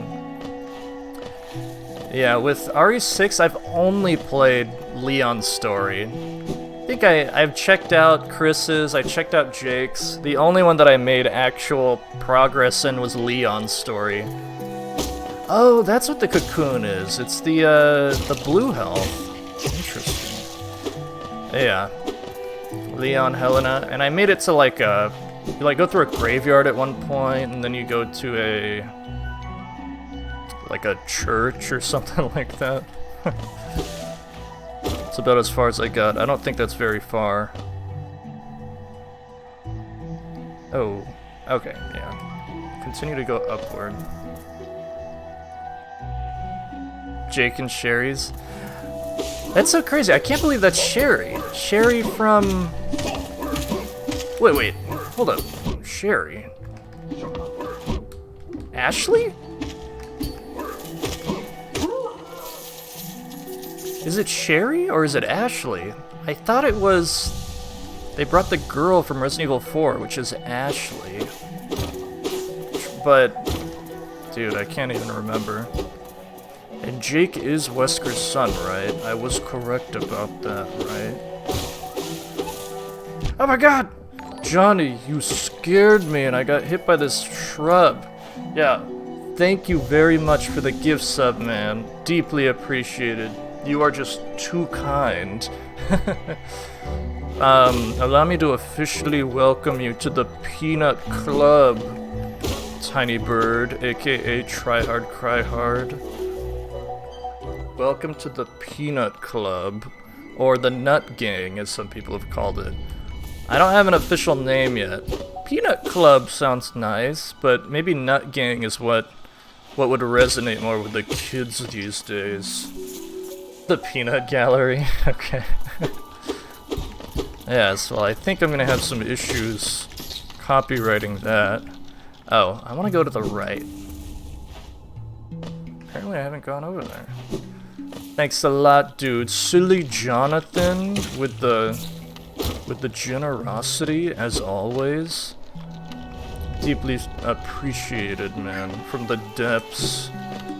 Yeah, with RE6, I've only played Leon's story. I think I've checked out Chris's, I checked out Jake's. The only one that I made actual progress in was Leon's story. Oh, that's what the cocoon is. It's the blue health. Interesting. Yeah. Leon, Helena, and I made it to like a... You like go through a graveyard at one point, and then you go to a... like a church or something like that. It's about as far as I got. I don't think that's very far. Oh, okay, yeah. Continue to go upward. Jake and Sherry's. That's so crazy. I can't believe that's Sherry. Sherry from... Wait. Hold up. Sherry. Ashley? Is it Sherry or is it Ashley? I thought it was... They brought the girl from Resident Evil 4, which is Ashley. But... Dude, I can't even remember. And Jake is Wesker's son, right? I was correct about that, right? Oh my god! Johnny, you scared me and I got hit by this shrub. Yeah, thank you very much for the gift sub, man. Deeply appreciated. You are just too kind. Allow me to officially welcome you to the Peanut Club, Tiny Bird, aka Try Hard Cry Hard. Welcome to the Peanut Club, or the Nut Gang, as some people have called it. I don't have an official name yet. Peanut Club sounds nice, but maybe Nut Gang is what would resonate more with the kids these days. The Peanut Gallery, okay. Yes, well, I think I'm gonna have some issues copywriting that. Oh, I want to go to the right. Apparently I haven't gone over there. Thanks a lot, dude. Silly Jonathan with the generosity, as always. Deeply appreciated, man, from the depths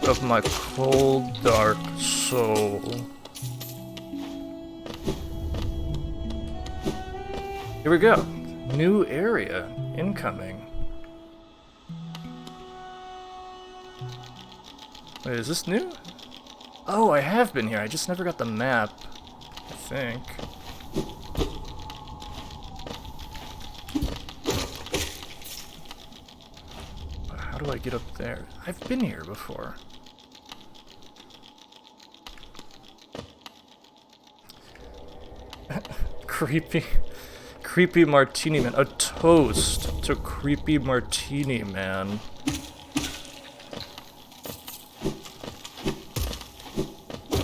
of my cold, dark soul. Here we go. New area incoming. Wait, is this new? Oh, I have been here. I just never got the map, I think. How do I get up there? I've been here before. Creepy Martini Man. A toast to Creepy Martini Man.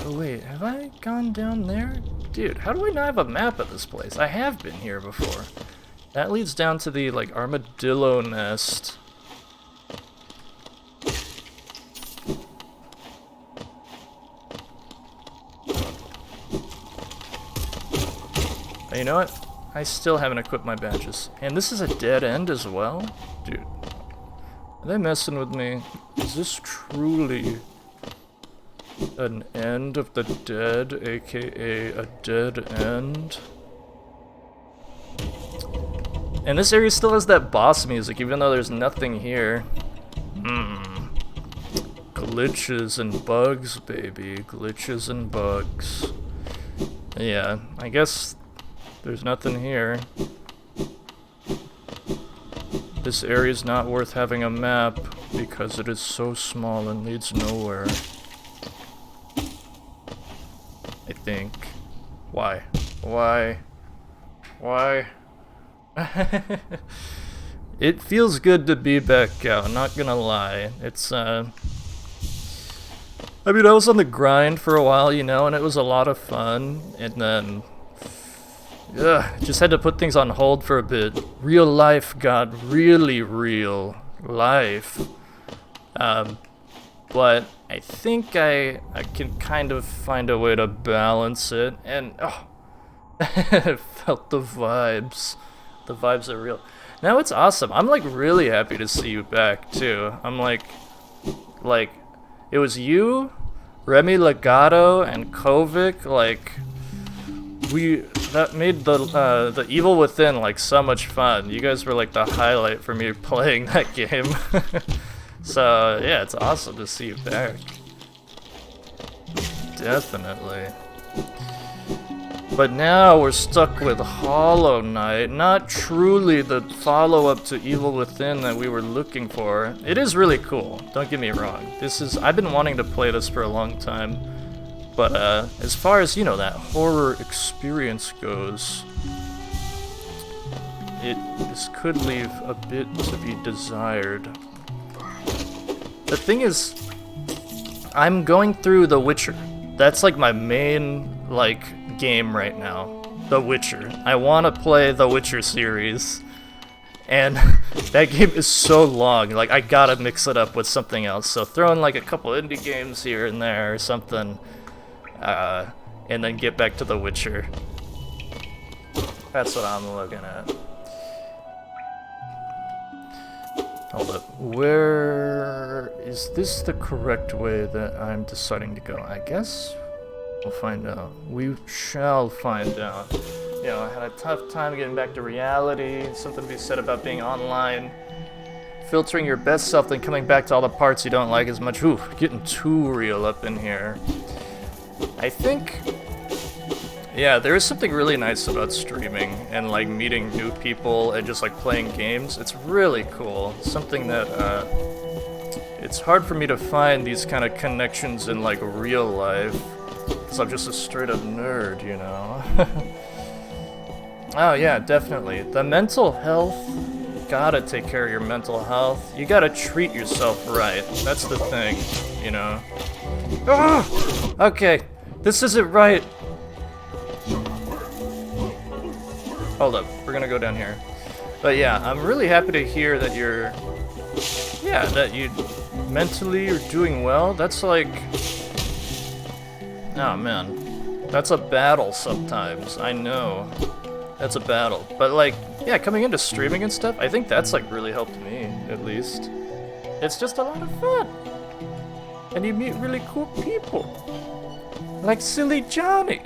Oh wait, have I gone down there? Dude, how do I not have a map of this place? I have been here before. That leads down to the, like, armadillo nest. You know what? I still haven't equipped my badges. And this is a dead end as well? Dude. Are they messing with me? Is this truly an end of the dead, aka a dead end? And this area still has that boss music, even though there's nothing here. Glitches and bugs, baby. Glitches and bugs. Yeah, I guess there's nothing here. This area is not worth having a map because it is so small and leads nowhere. I think. Why? Why? Why? It feels good to be back out, not gonna lie. It's, I mean, I was on the grind for a while, you know, and it was a lot of fun, and then... just had to put things on hold for a bit. Real life got really real life. But I think I can kind of find a way to balance it, and oh, I felt the vibes. The vibes are real. Now it's awesome. I'm like really happy to see you back too. I'm like, it was you, Remy Legato and Kovic, like, that made the Evil Within like so much fun. You guys were like the highlight for me playing that game. So yeah, it's awesome to see you back. Definitely. But now we're stuck with Hollow Knight, not truly the follow-up to Evil Within that we were looking for. It is really cool, don't get me wrong. I've been wanting to play this for a long time, but as far as, you know, that horror experience goes, this could leave a bit to be desired. The thing is, I'm going through The Witcher. That's like my main, like, game right now. The Witcher. I want to play the Witcher series. And that game is so long, like, I gotta mix it up with something else. So throw in like a couple indie games here and there or something. And then get back to The Witcher. That's what I'm looking at. Hold up. Where is this the correct way that I'm deciding to go? I guess we'll find out. We shall find out. You know, I had a tough time getting back to reality. Something to be said about being online. Filtering your best self, then coming back to all the parts you don't like as much. Ooh, getting too real up in here. I think, yeah, there is something really nice about streaming and like meeting new people and just like playing games. It's really cool. Something that it's hard for me to find these kind of connections in like real life because I'm just a straight up nerd, you know. Oh yeah, definitely. The mental health, you gotta take care of your mental health. You gotta treat yourself right. That's the thing, you know. Ah! Okay, this isn't right. Hold up, we're gonna go down here. But yeah, I'm really happy to hear that that you mentally are doing well. That's like, oh man, that's a battle sometimes, I know. That's a battle. But like, yeah, coming into streaming and stuff, I think that's like really helped me, at least. It's just a lot of fun. And you meet really cool people. Like Silly Johnny.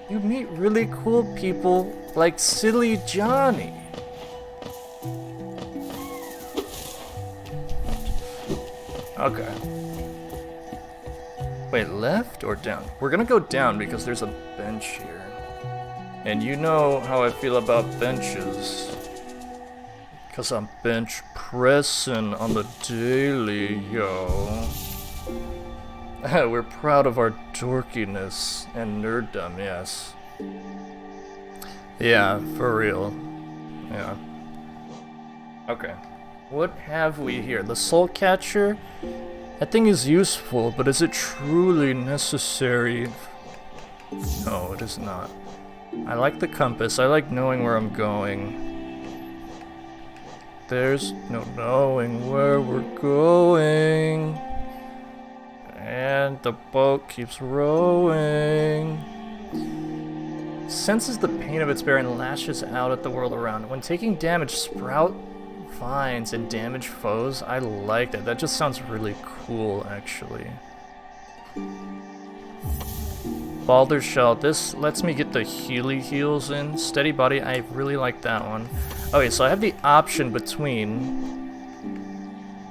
You meet really cool people like Silly Johnny. Okay. Wait, left or down? We're gonna go down because there's a bench here. And you know how I feel about benches. Because I'm bench pressing on the daily, yo. We're proud of our dorkiness and nerddom, yes. Yeah, for real. Yeah. Okay. What have we here? The Soul Catcher? That thing is useful, but is it truly necessary? No, it is not. I like the compass. I like knowing where I'm going. There's no knowing where we're going. And the boat keeps rowing. Senses the pain of its bear and lashes out at the world around. When taking damage, sprout vines and damage foes. I like that. That just sounds really cool, actually. Baldur's Shell. This lets me get the Healy heals in. Steady Body. I really like that one. Okay, so I have the option between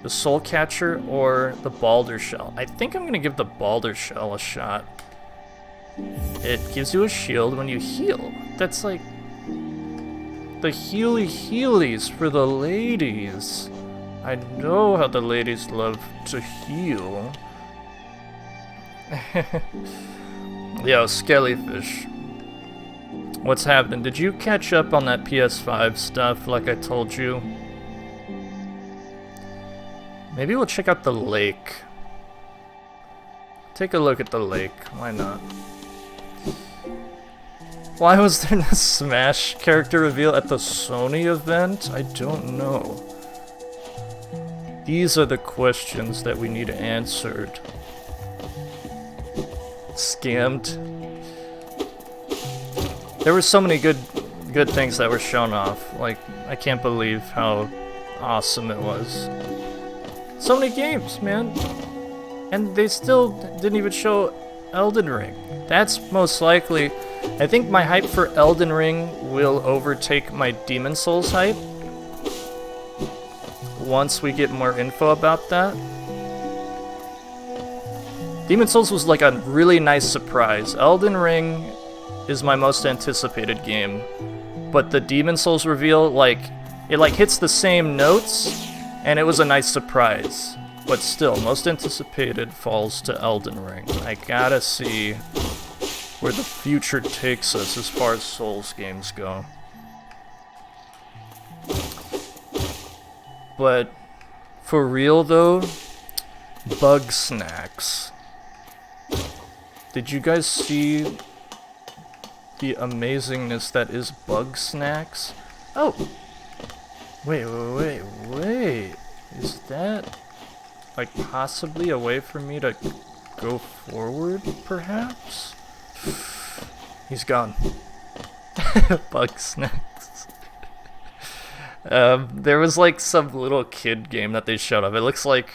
the Soul Catcher or the Baldur's Shell. I think I'm gonna give the Baldur's Shell a shot. It gives you a shield when you heal. That's like the Healies for the ladies. I know how the ladies love to heal. Yo, Skellyfish. What's happening? Did you catch up on that PS5 stuff like I told you? Maybe we'll check out the lake. Take a look at the lake. Why not? Why was there no Smash character reveal at the Sony event? I don't know. These are the questions that we need answered. Scammed. There were so many good things that were shown off. Like, I can't believe how awesome it was. So many games, man. And they still didn't even show Elden Ring. That's most likely... I think my hype for Elden Ring will overtake my Demon Souls hype once we get more info about that. Demon Souls was like a really nice surprise. Elden Ring is my most anticipated game, but the Demon Souls reveal, like, it like hits the same notes, and it was a nice surprise. But still, most anticipated falls to Elden Ring. I gotta see where the future takes us as far as Souls games go. But for real though, Bug Snacks. Did you guys see the amazingness that is Bug Snacks? Oh! Wait. Is that, like, possibly a way for me to go forward, perhaps? He's gone. Bug Snacks. There was, like, some little kid game that they showed up. It looked like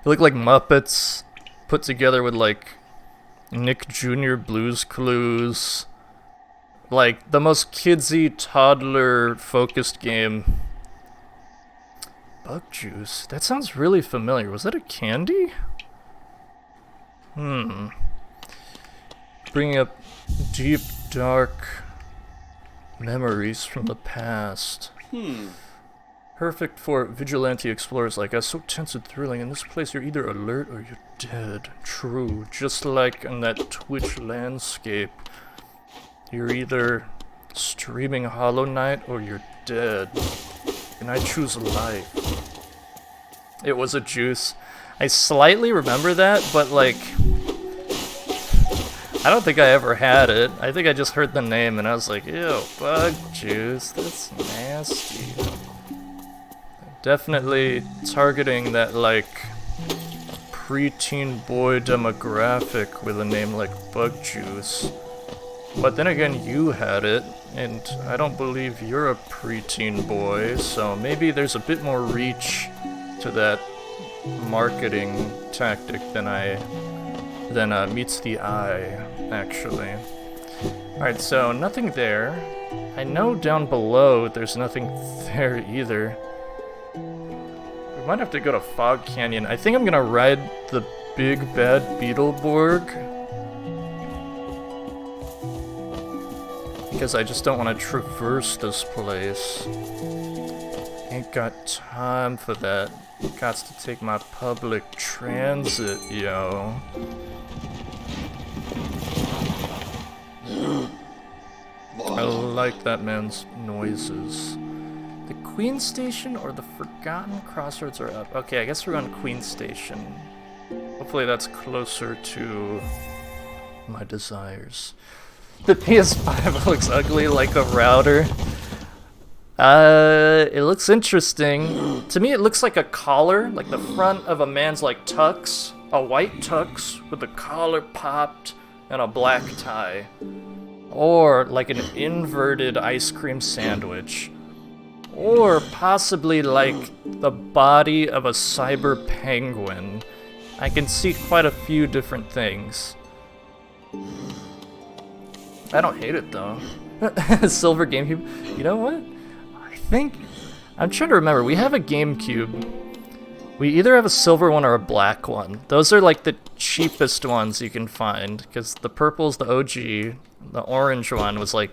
Muppets put together with, like, Nick Jr. Blue's Clues. Like, the most kidsy, toddler-focused game. Bug Juice? That sounds really familiar. Was that a candy? Bringing up deep, dark memories from the past. Perfect for vigilante explorers like us. So tense and thrilling. In this place, you're either alert or you're dead. True. Just like in that Twitch landscape. You're either streaming Hollow Knight or you're dead. And I choose life. It was a juice. I slightly remember that, but like... I don't think I ever had it. I think I just heard the name and I was like, ew, bug juice, that's nasty. Definitely targeting that, like, preteen boy demographic with a name like Bug Juice. But then again, you had it, and I don't believe you're a preteen boy, so maybe there's a bit more reach to that marketing tactic than meets the eye, actually. Alright, so nothing there. I know down below there's nothing there either. We might have to go to Fog Canyon. I think I'm gonna ride the big bad Beetleborg, because I just don't want to traverse this place. Ain't got time for that. Gots to take my public transit, yo. I like that man's noises. The Queen Station or the Forgotten Crossroads are up. Okay, I guess we're on Queen Station. Hopefully that's closer to my desires. The PS5 looks ugly like a router. It looks interesting. To me, it looks like a collar, like the front of a man's, like, tux. A white tux with the collar popped and a black tie. Or like an inverted ice cream sandwich. Or possibly like the body of a cyber penguin. I can see quite a few different things. I don't hate it though. Silver GameCube. You know what? I'm trying to remember. We have a GameCube. We either have a silver one or a black one. Those are like the cheapest ones you can find, because the purple's the OG, the orange one was like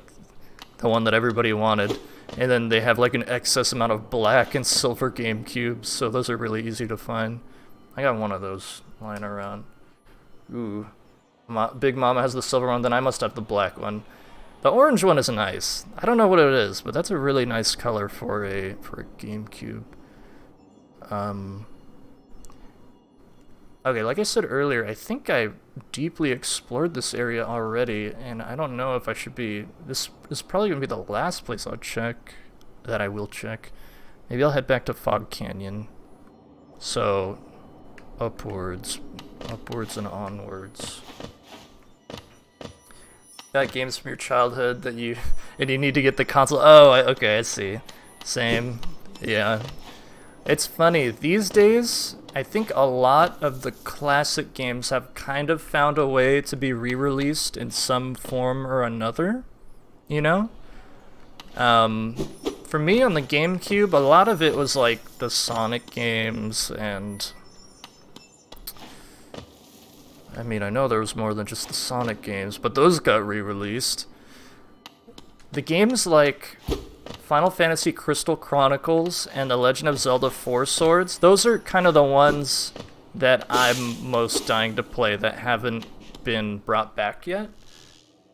the one that everybody wanted, and then they have like an excess amount of black and silver GameCubes, so those are really easy to find. I got one of those lying around. Ooh. Big Mama has the silver one, then I must have the black one. The orange one is nice. I don't know what it is, but that's a really nice color for a GameCube. Okay, like I said earlier, I think I deeply explored this area already, and I don't know if I should be... This is probably going to be the last place I'll check, that I will check. Maybe I'll head back to Fog Canyon. So, upwards and onwards. Got games from your childhood that and you need to get the console. Oh, okay, I see. Same, yeah. It's funny, these days, I think a lot of the classic games have kind of found a way to be re-released in some form or another, you know? For me on the GameCube, a lot of it was like the Sonic games, and I mean, I know there was more than just the Sonic games, but those got re-released. The games like Final Fantasy Crystal Chronicles and The Legend of Zelda Four Swords, those are kind of the ones that I'm most dying to play that haven't been brought back yet.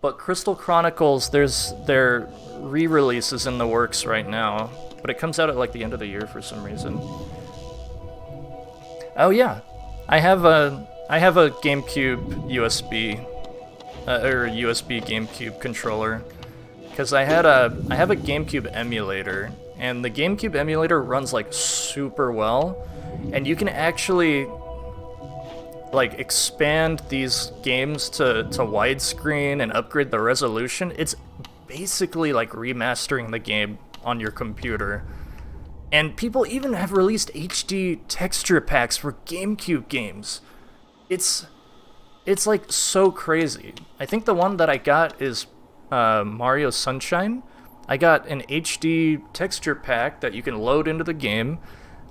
But Crystal Chronicles, their re-releases in the works right now, but it comes out at like the end of the year for some reason. Oh yeah, I have a GameCube USB or USB GameCube controller because I have a GameCube emulator, and the GameCube emulator runs like super well, and you can actually like expand these games to widescreen and upgrade the resolution. It's basically like remastering the game on your computer. And people even have released HD texture packs for GameCube games. It's like so crazy. I think the one that I got is Mario Sunshine. I got an HD texture pack that you can load into the game.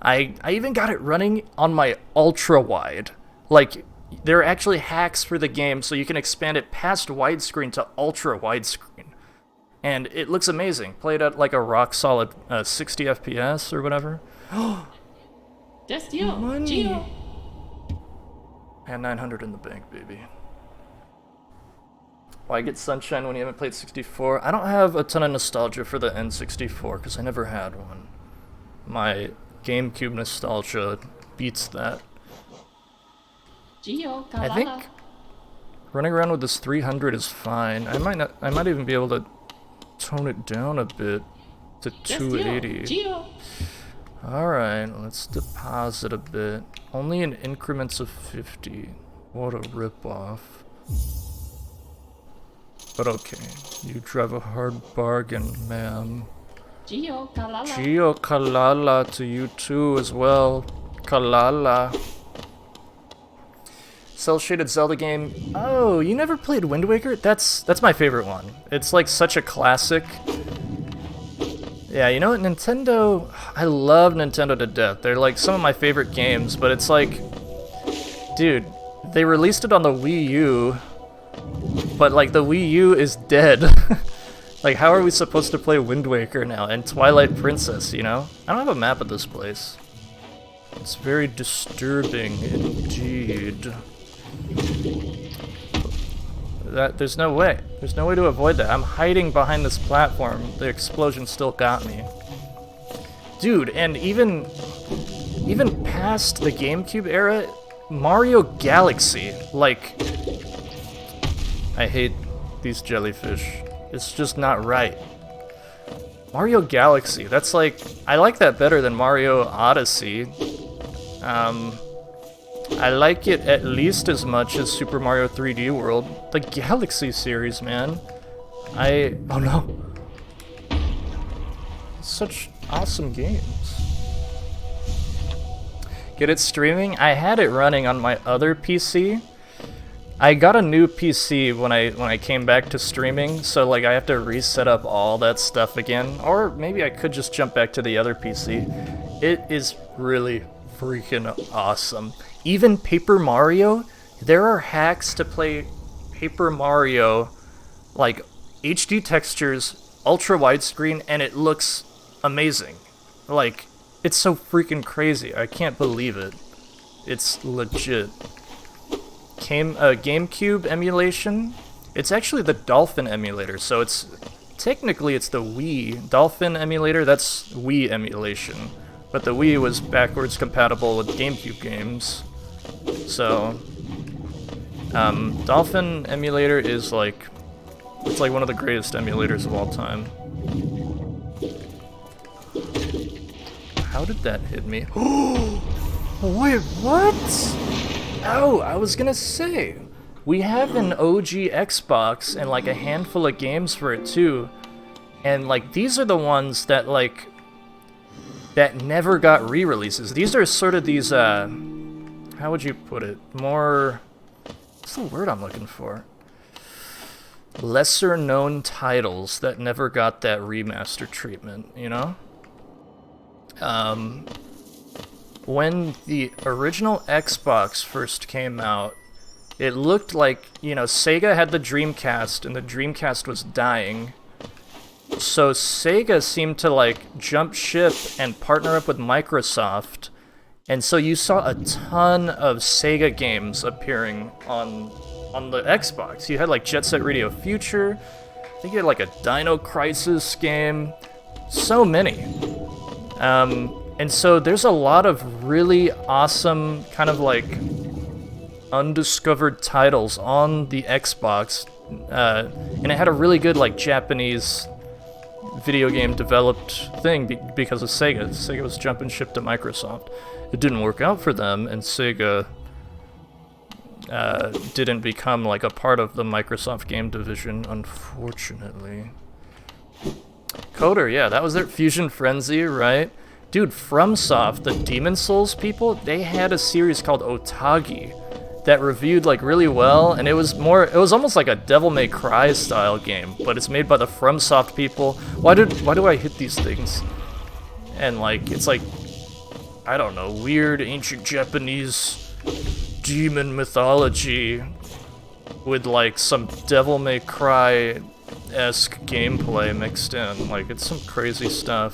I even got it running on my ultra wide. Like, there are actually hacks for the game so you can expand it past widescreen to ultra widescreen. And it looks amazing. Played at like a rock solid 60 FPS or whatever. That's you, Money. Gio. I had 900 in the bank, baby. Why get Sunshine when you haven't played 64? I don't have a ton of nostalgia for the N64 because I never had one. My GameCube nostalgia beats that. Gio, I think running around with this 300 is fine. I might even be able to tone it down a bit to 280. Gio. Alright, let's deposit a bit. Only in increments of 50. What a ripoff. But okay, you drive a hard bargain, ma'am. Gio, Kalala. Gio Kalala to you too as well. Kalala. Cell-shaded Zelda game. Oh, you never played Wind Waker? That's my favorite one. It's like such a classic. Yeah, you know what, Nintendo, I love Nintendo to death. They're like some of my favorite games, but it's like, dude, they released it on the Wii U, but like the Wii U is dead. Like, how are we supposed to play Wind Waker now and Twilight Princess, you know? I don't have a map of this place. It's very disturbing indeed. There's no way. There's no way to avoid that. I'm hiding behind this platform. The explosion still got me. Dude, and even past the GameCube era, Mario Galaxy, like, I hate these jellyfish. It's just not right. Mario Galaxy, that's like, I like that better than Mario Odyssey. I like it at least as much as Super Mario 3D World. The Galaxy series, man. Oh no. Such awesome games. Get it streaming? I had it running on my other PC. I got a new PC when I came back to streaming, so like I have to reset up all that stuff again. Or maybe I could just jump back to the other PC. It is really freaking awesome. Even Paper Mario, there are hacks to play Paper Mario, like HD textures, ultra widescreen, and it looks amazing. Like, it's so freaking crazy. I can't believe it. It's legit. GameCube emulation, it's actually the Dolphin emulator, so it's technically it's the Wii Dolphin emulator, that's Wii emulation. But the Wii was backwards compatible with GameCube games. So, Dolphin emulator is like, it's like one of the greatest emulators of all time. How did that hit me? Wait, what? Oh, I was gonna say, we have an OG Xbox and like a handful of games for it too. And like, these are the ones that like, that never got re-releases. These are sort of these, how would you put it? More, what's the word I'm looking for? Lesser known titles that never got that remaster treatment, you know? When the original Xbox first came out, it looked like, you know, Sega had the Dreamcast, and the Dreamcast was dying. So Sega seemed to, like, jump ship and partner up with Microsoft. And so you saw a ton of Sega games appearing on the Xbox. You had, like, Jet Set Radio Future. I think you had, like, a Dino Crisis game. So many. And so there's a lot of really awesome kind of like undiscovered titles on the Xbox, and it had a really good like Japanese video game developed thing because of Sega. Sega was jumping ship to Microsoft. It didn't work out for them, and Sega didn't become like a part of the Microsoft game division, unfortunately. Coder, yeah, that was their Fusion Frenzy, right? Dude, FromSoft, the Demon Souls people, they had a series called Otage that reviewed like really well, and it was almost like a Devil May Cry style game, but it's made by the FromSoft people. Why do I hit these things? And like, it's like, I don't know, weird ancient Japanese demon mythology with like some Devil May Cry-esque gameplay mixed in. Like, it's some crazy stuff.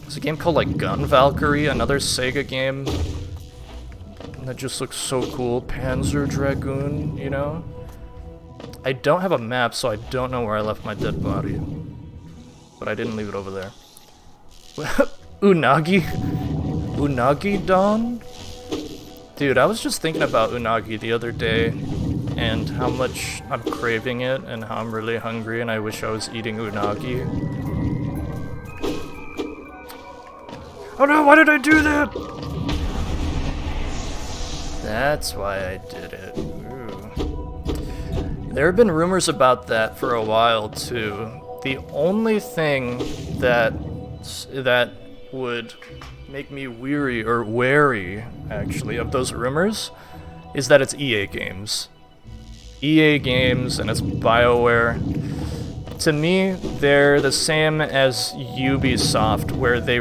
There's a game called like Gun Valkyrie, another Sega game that just looks so cool. Panzer Dragoon, you know? I don't have a map, so I don't know where I left my dead body. But I didn't leave it over there. Unagi? Unagi Dawn? Dude, I was just thinking about Unagi the other day, and how much I'm craving it, and how I'm really hungry, and I wish I was eating Unagi. Oh no, why did I do that? That's why I did it. Ooh. There have been rumors about that for a while too. The only thing that would make me weary, or wary actually, of those rumors is that it's EA games. EA games, and it's BioWare. To me, they're the same as Ubisoft, where they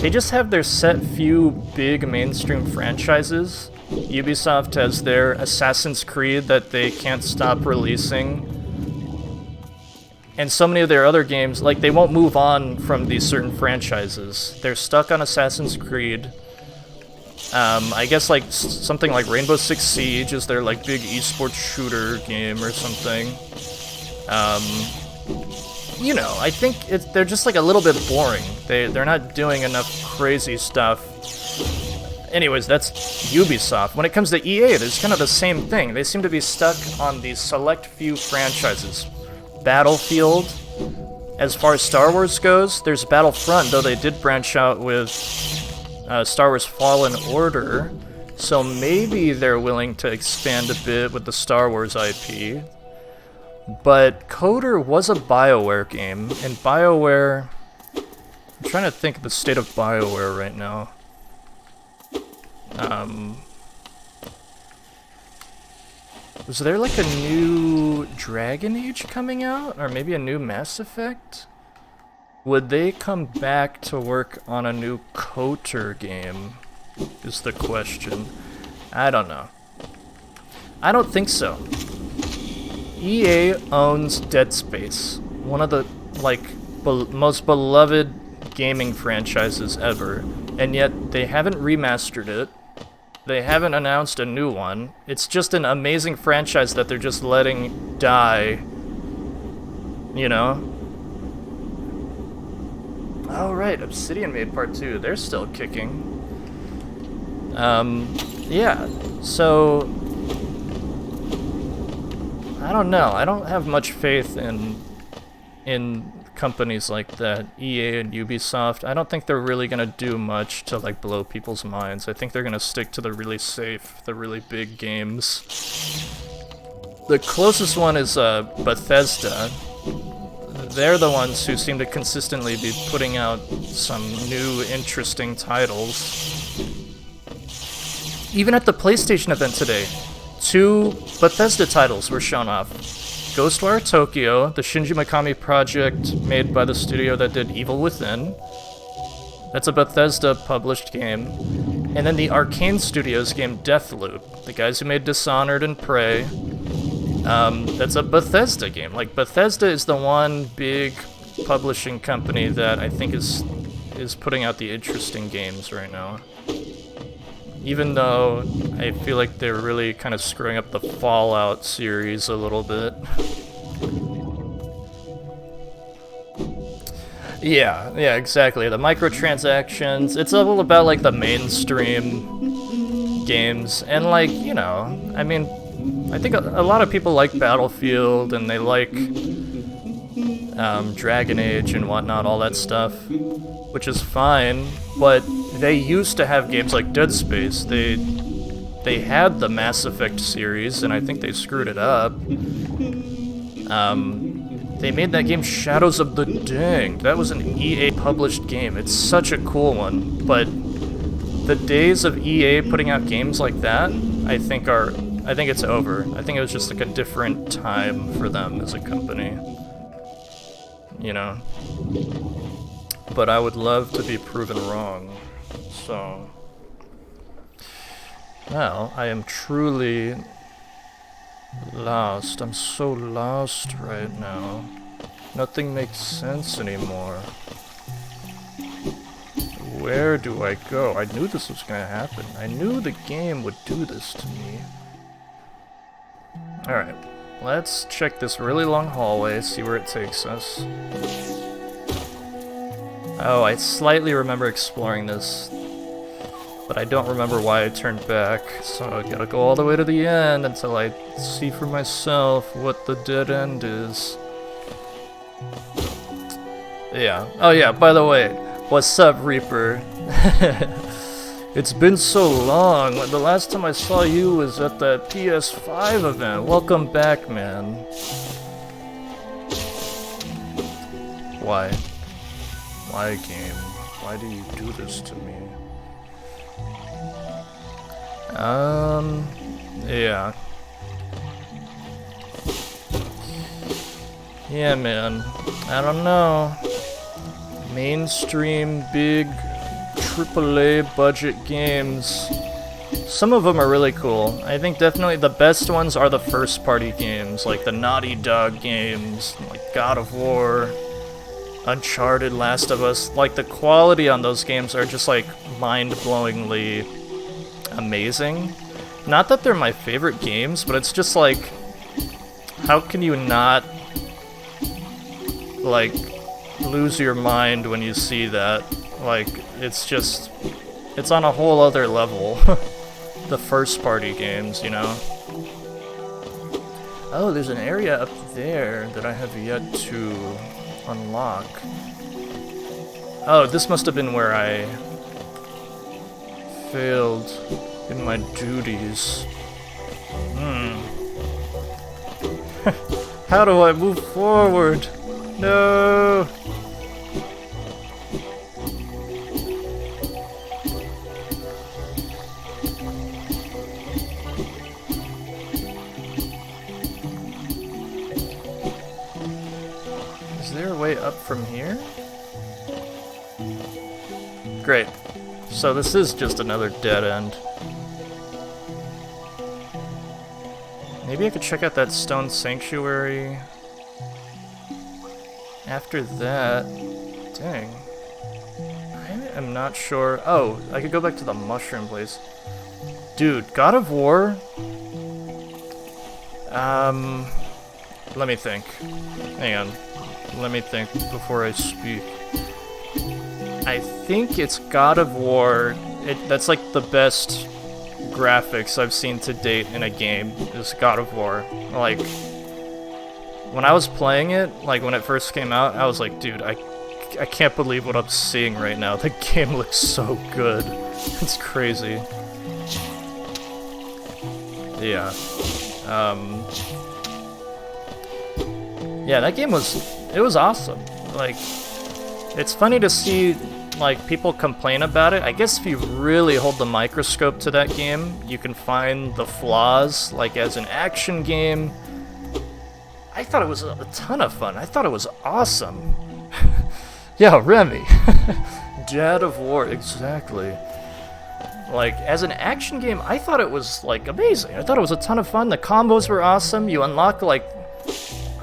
just have their set few big mainstream franchises. Ubisoft has their Assassin's Creed that they can't stop releasing. And so many of their other games, like, they won't move on from these certain franchises. They're stuck on Assassin's Creed. I guess like something like Rainbow Six Siege is their like big esports shooter game or something. You know, I think they're just like a little bit boring. They're not doing enough crazy stuff. Anyways, that's Ubisoft. When it comes to EA, it's kind of the same thing. They seem to be stuck on these select few franchises. Battlefield, as far as Star Wars goes, there's Battlefront, though they did branch out with Star Wars Fallen Order, so maybe they're willing to expand a bit with the Star Wars IP. But Coder was a BioWare game, and BioWare... I'm trying to think of the state of BioWare right now. Was there like a new Dragon Age coming out? Or maybe a new Mass Effect? Would they come back to work on a new Coder game? Is the question. I don't know. I don't think so. EA owns Dead Space, one of the most beloved gaming franchises ever, and yet they haven't remastered it. They haven't announced a new one. It's just an amazing franchise that they're just letting die. You know? Oh right, Obsidian made part 2. They're still kicking. Yeah, so I don't know. I don't have much faith in companies like that, EA and Ubisoft. I don't think they're really gonna do much to like blow people's minds. I think they're gonna stick to the really safe, the really big games. The closest one is Bethesda. they're the ones who seem to consistently be putting out some new, interesting titles. Even at the PlayStation event today, 2 Bethesda titles were shown off. Ghostwire Tokyo, the Shinji Mikami project made by the studio that did Evil Within. That's a Bethesda published game. And then the Arcane Studios game Deathloop, the guys who made Dishonored and Prey. That's a Bethesda game. Like, Bethesda is the one big publishing company that I think is putting out the interesting games right now. Even though I feel like they're really kind of screwing up the Fallout series a little bit. Yeah, exactly. The microtransactions, it's all about, like, the mainstream games. And, like, you know, I mean, I think a lot of people like Battlefield, and they like Dragon Age and whatnot, all that stuff, which is fine, but they used to have games like Dead Space. They had the Mass Effect series, and I think they screwed it up. They made that game Shadows of the Danged. That was an EA published game. It's such a cool one, but the days of EA putting out games like that, I think it's over. I think it was just like a different time for them as a company. You know? But I would love to be proven wrong. So, well, I am truly lost. I'm so lost right now. Nothing makes sense anymore. Where do I go? I knew this was gonna happen. I knew the game would do this to me. Alright, let's check this really long hallway, see where it takes us. Oh, I slightly remember exploring this, but I don't remember why I turned back, so I gotta go all the way to the end until I see for myself what the dead end is. Yeah. Oh yeah, by the way, what's up, Reaper? It's been so long. The last time I saw you was at that PS5 event. Welcome back, man. Why? Why, game? Why do you do this to me? Yeah. Yeah, man. I don't know. Mainstream, big, AAA budget games. Some of them are really cool. I think definitely the best ones are the first party games, like the Naughty Dog games, like God of War, Uncharted, Last of Us. Like, the quality on those games are just like mind-blowingly amazing. Not that they're my favorite games, but it's just like, how can you not, like, lose your mind when you see that? Like, it's just, it's on a whole other level. The first party games, you know? Oh, there's an area up there that I have yet to unlock. Oh, this must have been where I failed in my duties. How do I move forward? No! Is there a way up from here? Great. So this is just another dead end. Maybe I could check out that stone sanctuary after that. Dang. I am not sure. Oh, I could go back to the mushroom place. Dude, God of War? Let me think. Hang on. Let me think before I speak. I think it's God of War. That's like the best graphics I've seen to date in a game, is God of War. Like, when I was playing it, like when it first came out, I was like, dude, I can't believe what I'm seeing right now. The game looks so good. It's crazy. Yeah. Yeah, that game was it was awesome. Like, it's funny to see like people complain about it. I guess if you really hold the microscope to that game, you can find the flaws. Like as an action game, I thought it was a ton of fun. I thought it was awesome. Yeah, Remy. Dad of War, exactly. Like, as an action game, I thought it was, like, amazing. I thought it was a ton of fun. The combos were awesome. You unlock, like,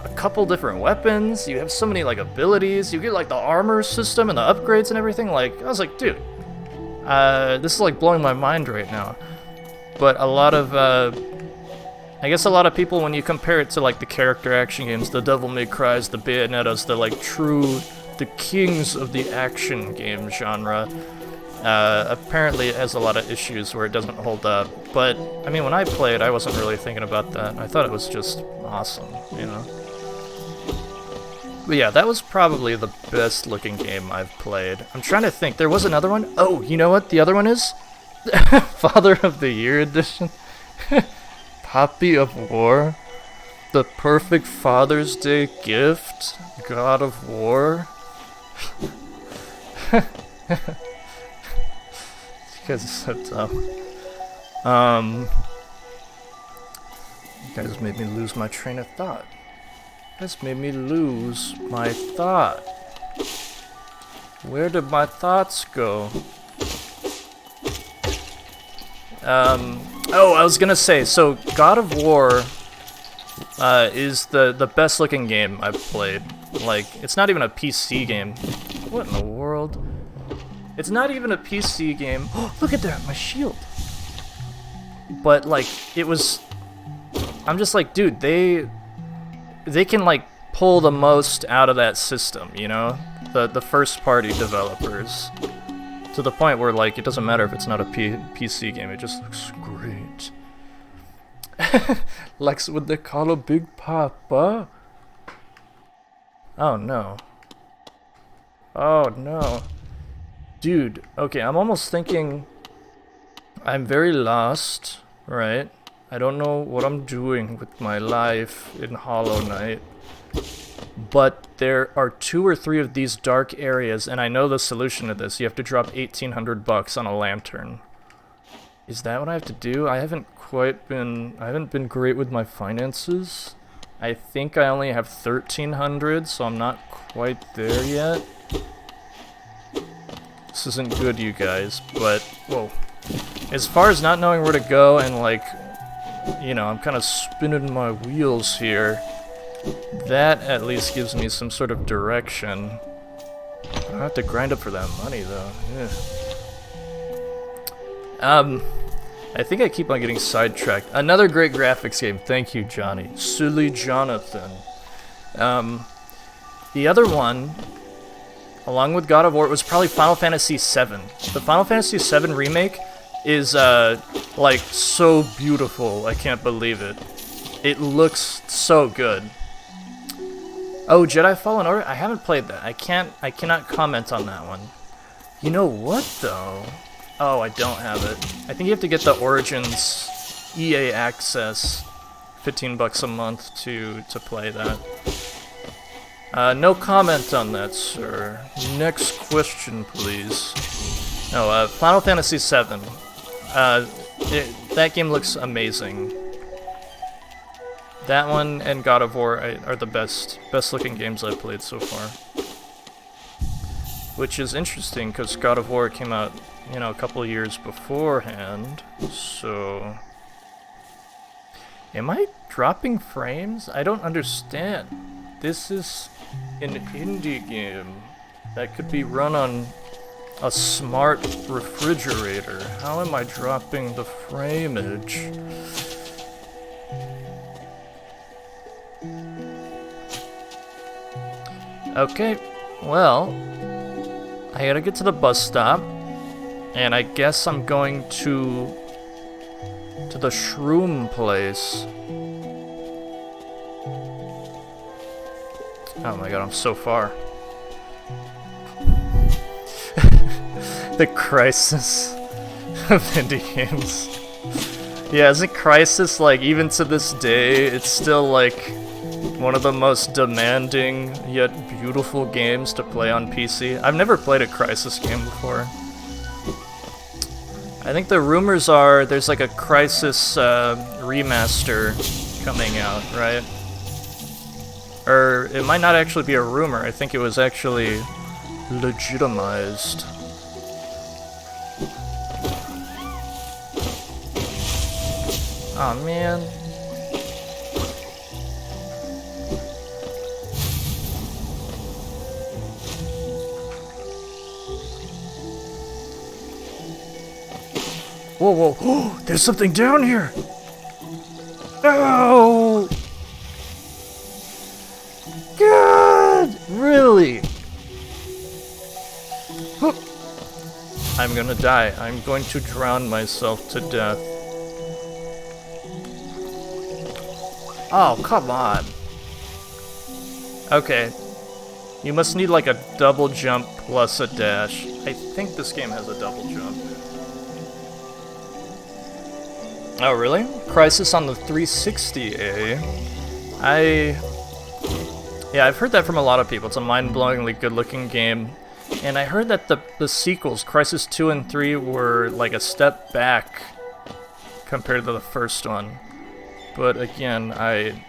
a couple different weapons. You have so many, like, abilities. You get, like, the armor system and the upgrades and everything. Like, I was like, dude, this is, like, blowing my mind right now. But a lot of, I guess a lot of people, when you compare it to, like, the character action games, the Devil May Cry's, the Bayonettas, the, like, the kings of the action game genre, apparently it has a lot of issues where it doesn't hold up. But, I mean, when I played, I wasn't really thinking about that. I thought it was just awesome, you know? But yeah, that was probably the best looking game I've played. I'm trying to think. There was another one. Oh, you know what the other one is? Father of the Year edition. Poppy of War. The perfect Father's Day gift. God of War. You guys are so dumb. You guys made me lose my train of thought. You guys made me lose my thought. Where did my thoughts go? Oh, I was gonna say, so God of War is the best looking game I've played. Like, it's not even a PC game. What in the world? It's not even a PC game. Oh, look at that, my shield. But like, it was. I'm just like, dude, they can like pull the most out of that system, you know? The first party developers. To the point where like it doesn't matter if it's not a PC game, it just looks great. Like what they call a Big Papa. Oh no. Oh no. Dude, okay, I'm almost thinking I'm very lost, right? I don't know what I'm doing with my life in Hollow Knight. But there are 2 or 3 of these dark areas, and I know the solution to this. You have to drop $1,800 on a lantern. Is that what I have to do? I haven't been great with my finances. I think I only have 1,300, so I'm not quite there yet. This isn't good, you guys, but, whoa. As far as not knowing where to go and, like, you know, I'm kind of spinning my wheels here, that at least gives me some sort of direction. I don't have to grind up for that money, though. Yeah. I think I keep on getting sidetracked. Another great graphics game. Thank you, Johnny. Silly Jonathan. The other one, along with God of War, was probably Final Fantasy VII. The Final Fantasy VII remake is, like, so beautiful. I can't believe it. It looks so good. Oh, Jedi Fallen Order? I haven't played that. I cannot comment on that one. You know what, though? Oh, I don't have it. I think you have to get the Origins EA Access, $15 a month to play that. No comment on that, sir. Next question, please. No, Final Fantasy VII. That game looks amazing. That one and God of War are the best looking games I've played so far. Which is interesting, because God of War came out, you know, a couple of years beforehand, so... Am I dropping frames? I don't understand. This is an indie game that could be run on a smart refrigerator. How am I dropping the frameage? Okay, well, I gotta get to the bus stop, and I guess I'm going to the shroom place. Oh my god, I'm so far. The Crisis of indie games. Yeah, isn't Crisis, like, even to this day, it's still, like, one of the most demanding yet beautiful games to play on PC. I've never played a Crysis game before. I think the rumors are there's like a Crysis remaster coming out, right? Or it might not actually be a rumor, I think it was actually legitimized. Aw, man. Whoa, whoa. Oh, there's something down here! No! God! Really? I'm gonna die. I'm going to drown myself to death. Oh, come on. Okay. You must need like a double jump plus a dash. I think this game has a double jump. Oh, really? Crysis on the 360, Yeah, I've heard that from a lot of people. It's a mind-blowingly good-looking game. And I heard that the sequels, Crysis 2 and 3, were like a step back compared to the first one. But again, I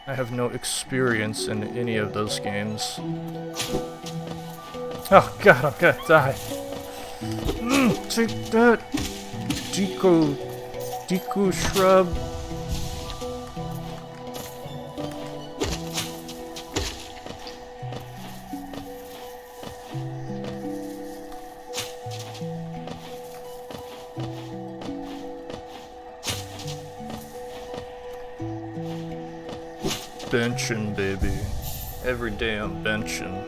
have no experience in any of those games. Oh god, I'm gonna die. Take that, Deku shrub. Benching, baby. Every day I'm benching.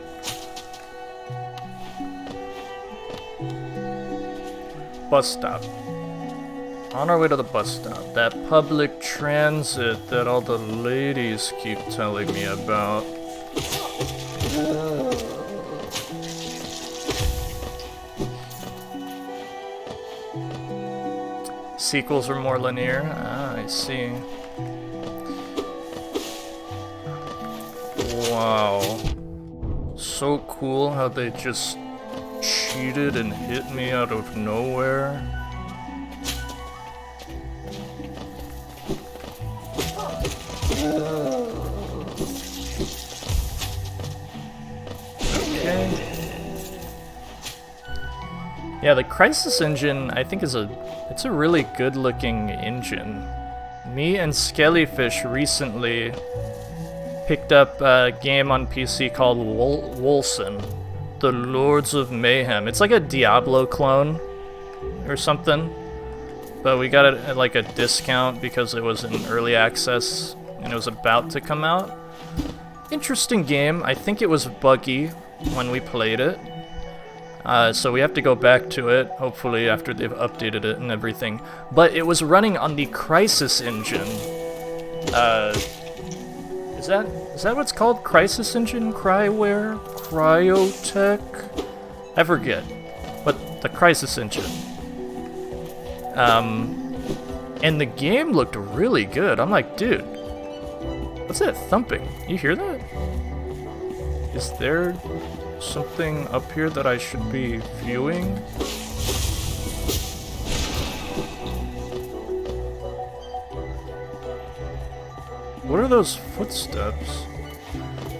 Bus stop. On our way to the bus stop. That public transit that all the ladies keep telling me about. Sequels are more linear. Ah, I see. Wow. So cool how they just cheated and hit me out of nowhere. Okay. Yeah, the Crysis engine I think it's a really good looking engine. Me and Skellyfish recently picked up a game on PC called Wolcen, The Lords of Mayhem. It's like a Diablo clone or something, but we got it at like a discount because it was in early access and it was about to come out. Interesting game. I think it was buggy when we played it, so we have to go back to it, hopefully after they've updated it and everything. But it was running on the Crysis engine. Is that what's called? Crysis engine? Cryware? Cryotech? I forget. But the Crysis engine. And the game looked really good. I'm like, dude, what's that thumping? You hear that? Is there something up here that I should be viewing? What are those footsteps?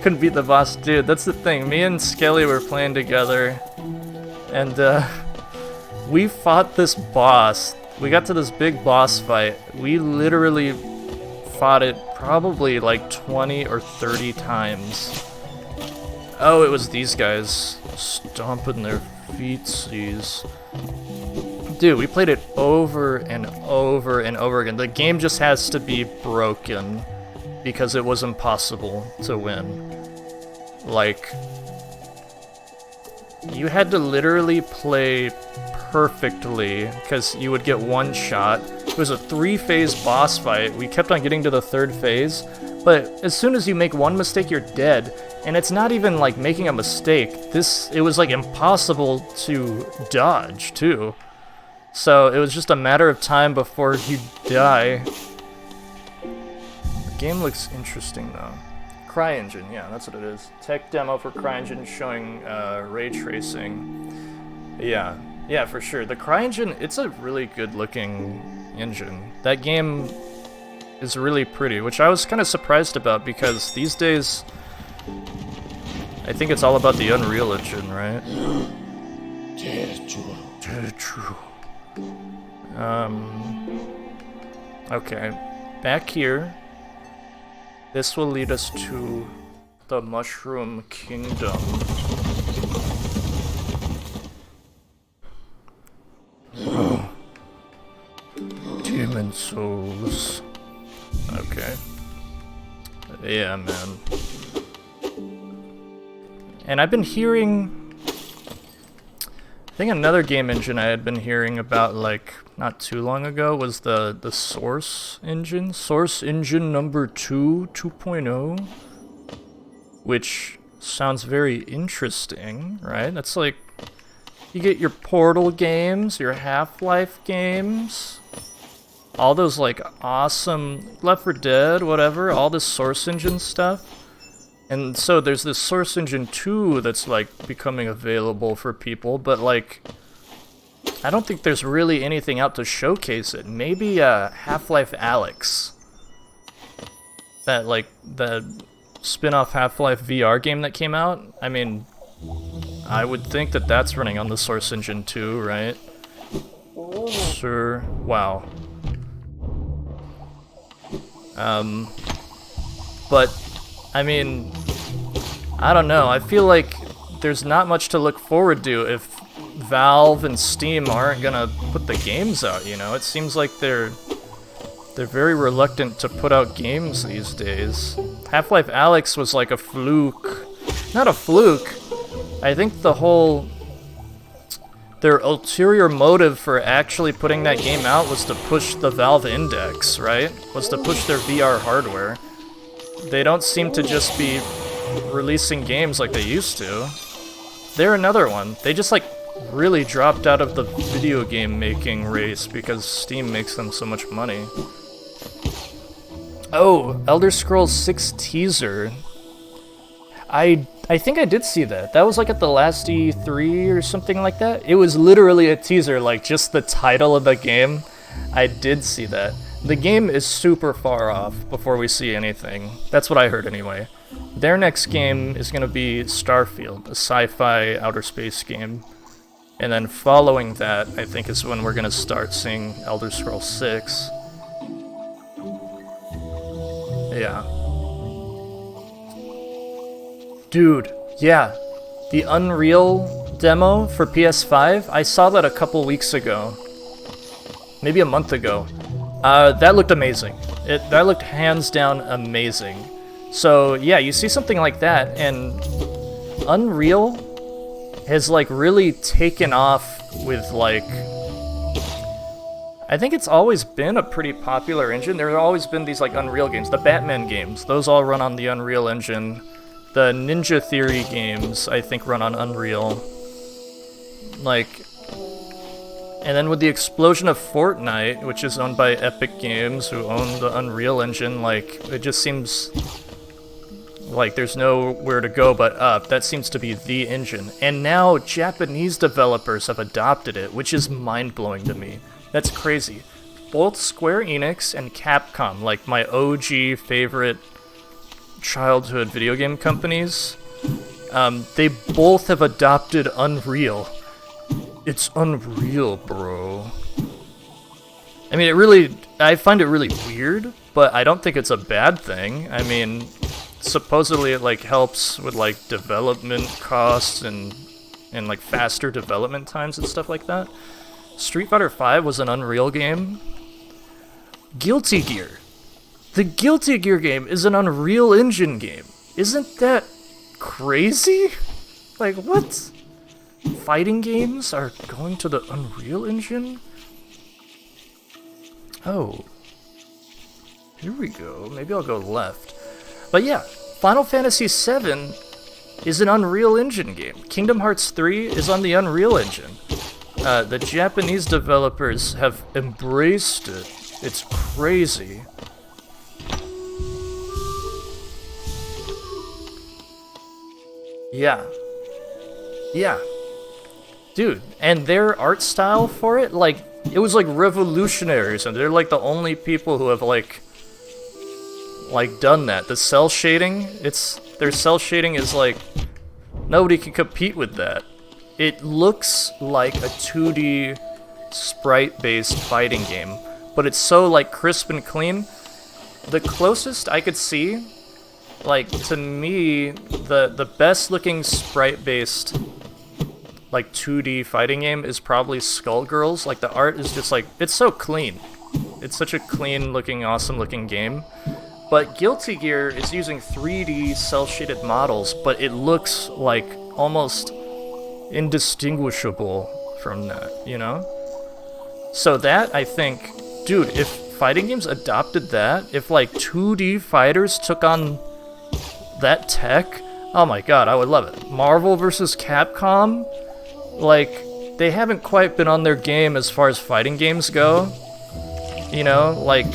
Couldn't beat the boss, dude. That's the thing. Me and Skelly were playing together, and we fought this boss. We got to this big boss fight. We literally fought it probably like 20 or 30 times. Oh, it was these guys stomping their feetsies. Dude, we played it over and over and over again. The game just has to be broken because it was impossible to win. Like, you had to literally play perfectly because you would get one shot. It was a 3-phase boss fight. We kept on getting to the 3rd phase, but as soon as you make one mistake, you're dead. And it's not even like making a mistake. It was like impossible to dodge too. So it was just a matter of time before you die. The game looks interesting though. CryEngine, yeah, that's what it is. Tech demo for CryEngine showing ray tracing. Yeah, for sure. The CryEngine, it's a really good looking engine. That game is really pretty, which I was kind of surprised about because these days I think it's all about the Unreal Engine, right? True. Okay. Back here. This will lead us to the Mushroom Kingdom. Demon souls. Okay. Yeah, man. And I've been hearing... I think another game engine I had been hearing about, like, not too long ago was the Source engine. Source engine number 2.0. Which sounds very interesting, right? That's like... You get your Portal games, your Half-Life games... all those, like, awesome Left 4 Dead, whatever, all this Source engine stuff. And so there's this Source Engine 2 that's, like, becoming available for people, but, like, I don't think there's really anything out to showcase it. Maybe, Half-Life Alyx. That, like, the spin-off Half-Life VR game that came out. I mean, I would think that that's running on the Source Engine 2, right? Sure. Wow. But, I mean, I don't know. I feel like there's not much to look forward to if Valve and Steam aren't gonna put the games out, you know? It seems like they're very reluctant to put out games these days. Half-Life Alyx was like a fluke. Not a fluke. I think their ulterior motive for actually putting that game out was to push the Valve Index, right? Was to push their VR hardware. They don't seem to just be releasing games like they used to. They're another one. They just, like, really dropped out of the video game making race because Steam makes them so much money. Oh, Elder Scrolls 6 teaser. I think I did see that. That was like at the last E3 or something like that. It was literally a teaser, like just the title of the game. I did see that. The game is super far off before we see anything. That's what I heard anyway. Their next game is going to be Starfield, a sci-fi outer space game. And then following that, I think is when we're going to start seeing Elder Scrolls 6. Yeah. Dude, yeah. The Unreal demo for PS5, I saw that a couple weeks ago. Maybe a month ago. That looked amazing. That looked hands down amazing. So, yeah, you see something like that, and Unreal has, like, really taken off with, like... I think it's always been a pretty popular engine. There have always been these, like, Unreal games. The Batman games, those all run on the Unreal Engine. The Ninja Theory games, I think, run on Unreal. Like... And then with the explosion of Fortnite, which is owned by Epic Games, who own the Unreal Engine, like, it just seems like there's nowhere to go but up. That seems to be the engine. And now Japanese developers have adopted it, which is mind-blowing to me. That's crazy. Both Square Enix and Capcom, like my OG favorite childhood video game companies, they both have adopted Unreal. It's Unreal, bro. I mean, I find it really weird, but I don't think it's a bad thing. I mean, supposedly it, like, helps with, like, development costs and like, faster development times and stuff like that. Street Fighter V was an Unreal game. Guilty Gear. The Guilty Gear game is an Unreal Engine game. Isn't that crazy? Like, what? Fighting games are going to the Unreal Engine? Oh. Here we go. Maybe I'll go left. But yeah, Final Fantasy VII is an Unreal Engine game. Kingdom Hearts 3 is on the Unreal Engine. The Japanese developers have embraced it. It's crazy. Yeah. Yeah. Dude, and their art style for it, like, it was like revolutionaries, and they're like the only people who have like done that. The cell shading, their cell shading is like, nobody can compete with that. It looks like a 2D sprite-based fighting game, but it's so like crisp and clean. The closest I could see, like, to me, the best looking sprite-based like 2D fighting game is probably Skullgirls. Like, the art is just like, it's so clean. It's such a clean looking, awesome looking game. But Guilty Gear is using 3D cell shaded models, but it looks like almost indistinguishable from that, you know? So that, I think, dude, if fighting games adopted that, if like 2D fighters took on that tech, oh my god, I would love it. Marvel versus Capcom, like, they haven't quite been on their game as far as fighting games go. You know, like,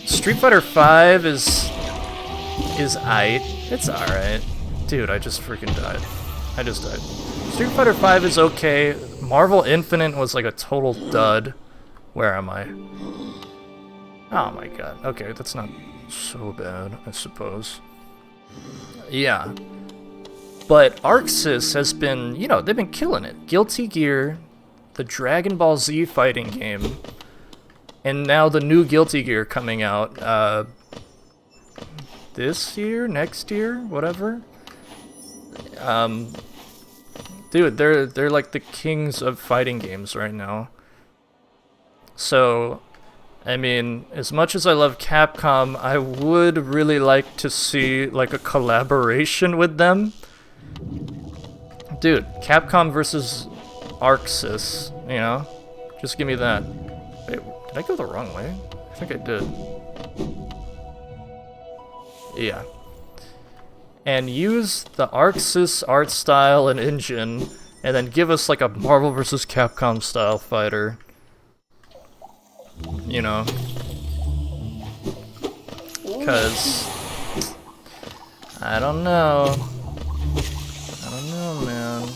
Street Fighter V is aight. It's alright. Dude, I just freaking died. I just died. Street Fighter V is okay. Marvel Infinite was like a total dud. Where am I? Oh my god. Okay, that's not so bad, I suppose. Yeah. But ArcSys has been, you know, they've been killing it. Guilty Gear, the Dragon Ball Z fighting game, and now the new Guilty Gear coming out this year, next year, whatever. Dude, they're like the kings of fighting games right now. So, I mean, as much as I love Capcom, I would really like to see like a collaboration with them. Dude, Capcom versus ArcSys, you know? Just give me that. Wait, did I go the wrong way? I think I did. Yeah. And use the ArcSys art style and engine, and then give us like a Marvel vs. Capcom style fighter. You know? Because I don't know. I don't know, man.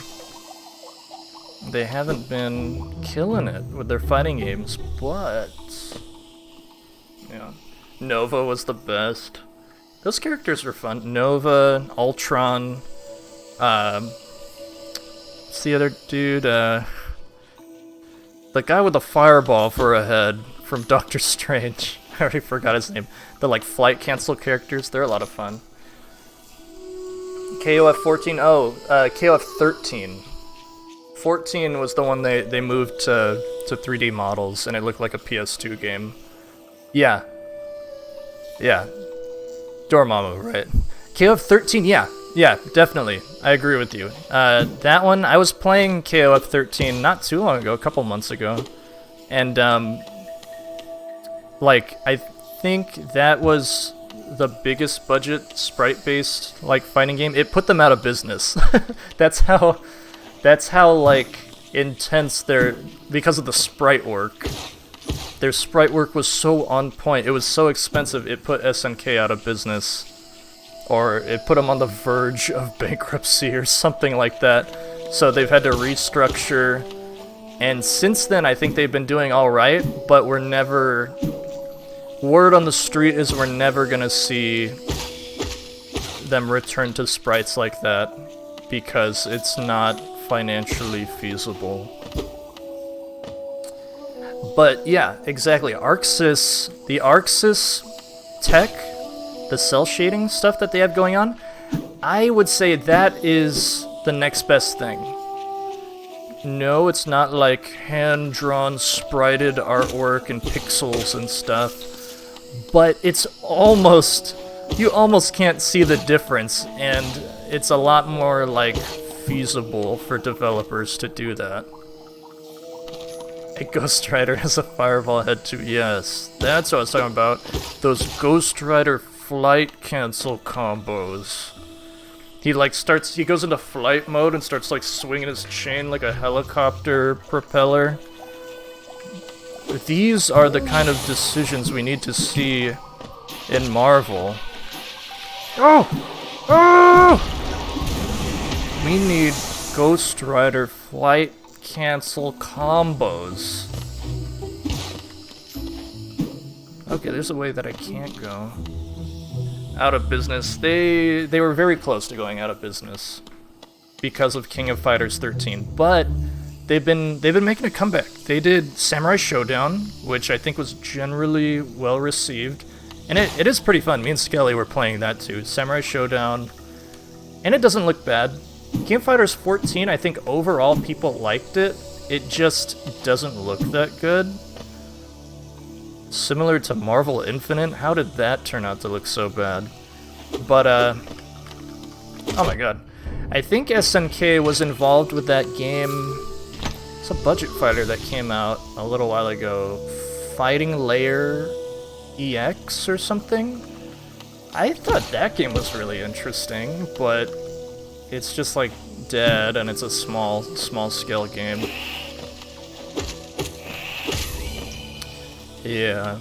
They haven't been killing it with their fighting games, but yeah. Nova was the best. Those characters were fun. Nova, Ultron, what's the other dude? The guy with the fireball for a head from Doctor Strange. I already forgot his name. The like flight cancel characters, they're a lot of fun. KOF 14, KOF 13. 14 was the one they moved to 3D models, and it looked like a PS2 game. Yeah. Yeah. Dormammu, right. KOF 13, yeah, definitely. I agree with you. That one, I was playing KOF 13 not too long ago, a couple months ago, and like, I think that was the biggest budget sprite-based like fighting game. It put them out of business. That's how like intense because of the sprite work. Their sprite work was so on point. It was so expensive, it put SNK out of business. Or it put them on the verge of bankruptcy or something like that. So they've had to restructure. And since then, I think they've been doing alright, but we're never... Word on the street is we're never gonna see them return to sprites like that because it's not financially feasible. But yeah, exactly. The ArcSys tech, the cell shading stuff that they have going on, I would say that is the next best thing. No, it's not like hand-drawn, sprited artwork and pixels and stuff, but it's almost, you almost can't see the difference, and it's a lot more like feasible for developers to do that. A Ghost Rider has a fireball head too. Yes, that's what I was talking about. Those Ghost Rider flight cancel combos. He goes into flight mode and starts like swinging his chain like a helicopter propeller. These are the kind of decisions we need to see in Marvel. Oh! Oh! We need Ghost Rider flight cancel combos. Okay, there's a way that I can't go. Out of business. They were very close to going out of business because of King of Fighters 13, but they've been making a comeback. They did Samurai Showdown, which I think was generally well received, and it is pretty fun. Me and Skelly were playing that too. Samurai Showdown, and it doesn't look bad. King of Fighters 14, I think overall people liked it. It just doesn't look that good. Similar to Marvel Infinite, how did that turn out to look so bad? But, oh my god. I think SNK was involved with that game. It's a budget fighter that came out a little while ago. Fighting Layer EX or something? I thought that game was really interesting, but it's just like dead and it's a small scale game. Yeah.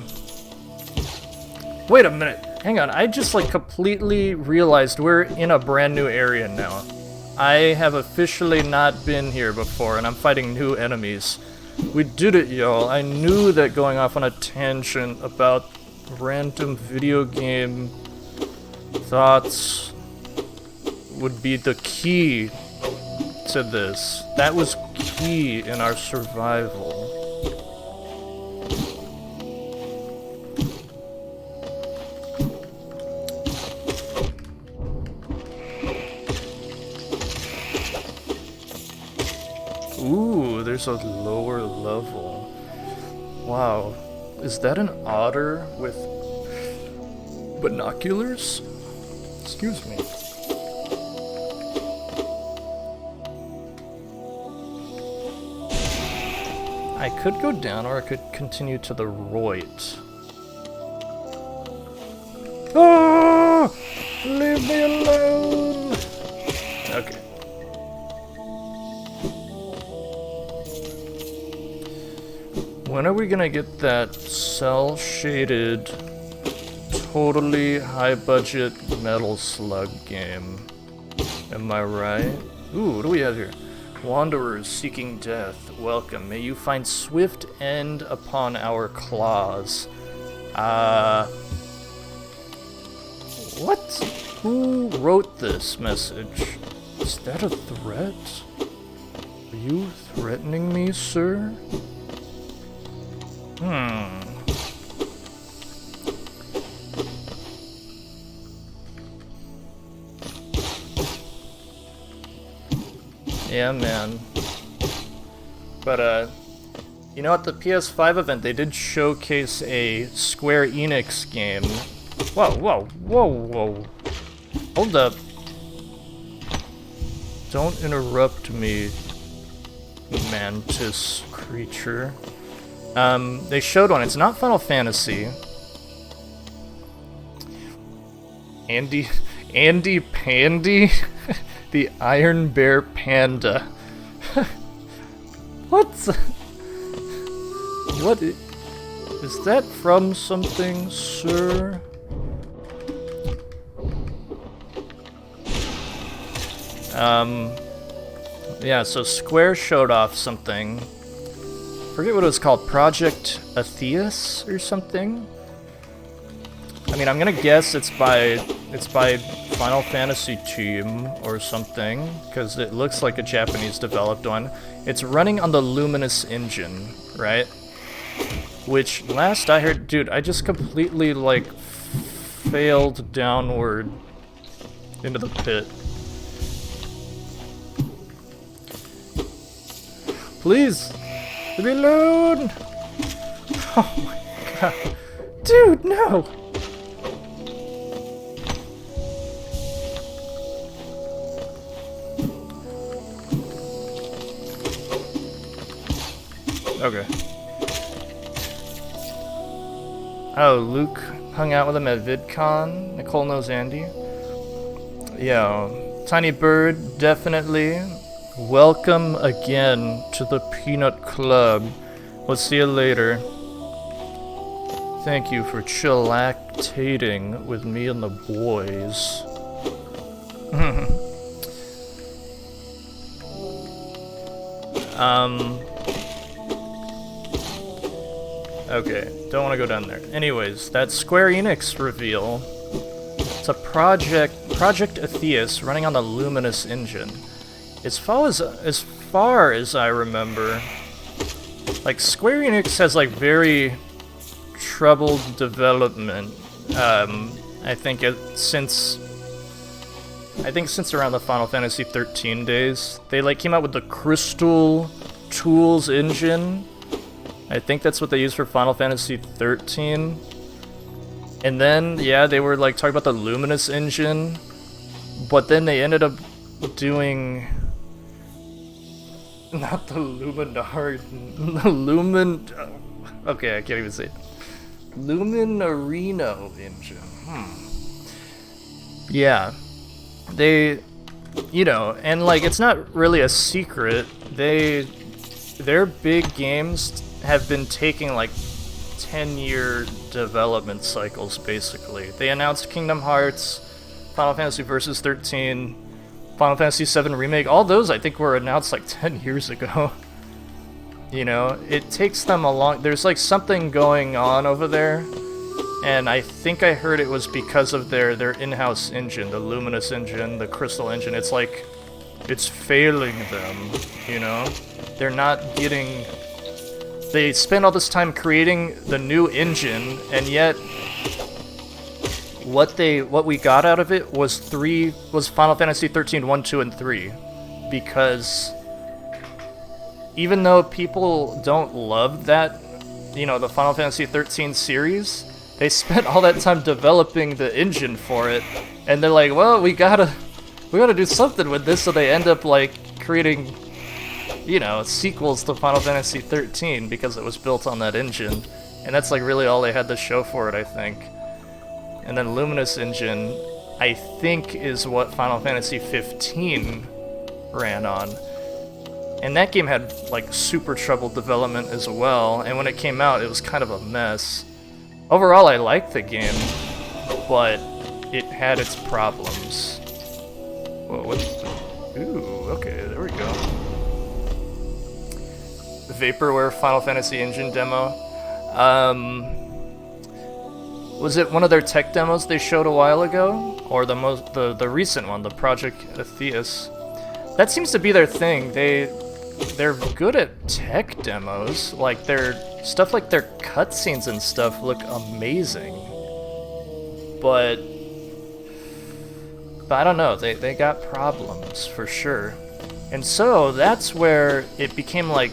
Wait a minute. Hang on. I just like completely realized we're in a brand new area now. I have officially not been here before and I'm fighting new enemies. We did it, y'all. I knew that going off on a tangent about random video game thoughts would be the key to this. That was key in our survival. Ooh, there's a lower level. Wow. Is that an otter with binoculars? Excuse me. I could go down or I could continue to the right. Ah! Leave me alone! Okay. When are we gonna get that cel-shaded, totally high-budget Metal Slug game? Am I right? Ooh, what do we have here? Wanderers seeking death, welcome. May you find swift end upon our claws. What? Who wrote this message? Is that a threat? Are you threatening me, sir? Yeah, man. But, you know, at the PS5 event, they did showcase a Square Enix game. Whoa, whoa, whoa, whoa. Hold up. Don't interrupt me, mantis creature. They showed one. It's not Final Fantasy. Andy Pandy? The Iron Bear Panda. What? What is that from something, sir? Yeah, so Square showed off something. Forget what it was called, Project Atheus or something? I mean, I'm gonna guess it's by Final Fantasy Team or something, because it looks like a Japanese developed one. It's running on the Luminous engine, right? Which, last I heard, dude, I just completely, like, failed downward into the pit. Please, leave me alone! Oh my god. Dude, no! Okay. Oh, Luke hung out with him at VidCon. Nicole knows Andy. Yeah, Tiny Bird, definitely. Welcome again to the Peanut Club. We'll see you later. Thank you for chillaxating with me and the boys. Okay, don't want to go down there. Anyways, that Square Enix reveal. It's a Project Atheus running on the Luminous engine. As far as I remember, like Square Enix has like very troubled development. I think since around the Final Fantasy 13 days, they like came out with the Crystal Tools engine. I think that's what they used for Final Fantasy 13. And then, yeah, they were like talking about the Luminous engine, but then they ended up doing not the Luminar, the okay, I can't even say it. Luminarino engine. Yeah, they, you know, and like it's not really a secret. Their big games have been taking like 10-year development cycles, basically. They announced Kingdom Hearts, Final Fantasy Versus 13, Final Fantasy VII Remake. All those, I think, were announced like 10 years ago. You know, it takes them a long... There's like something going on over there, and I think I heard it was because of their in-house engine, the Luminous engine, the Crystal engine. It's like, it's failing them, you know? They're not getting... They spent all this time creating the new engine, and yet what we got out of it was Final Fantasy 13 1, 2, and 3. Because even though people don't love that, you know, the Final Fantasy 13 series, they spent all that time developing the engine for it, and they're like, well, we gotta do something with this, so they end up like creating, you know, sequels to Final Fantasy 13 because it was built on that engine. And that's like really all they had to show for it, I think. And then Luminous engine, I think, is what Final Fantasy 15 ran on. And that game had like super troubled development as well, and when it came out it was kind of a mess. Overall, I liked the game, but it had its problems. Whoa, ooh, okay, there we go. Vaporware Final Fantasy engine demo. Was it one of their tech demos they showed a while ago, or the recent one, the Project Atheus? That seems to be their thing. They're good at tech demos. Like their stuff, like their cutscenes and stuff, look amazing. But I don't know. They got problems for sure, and so that's where it became like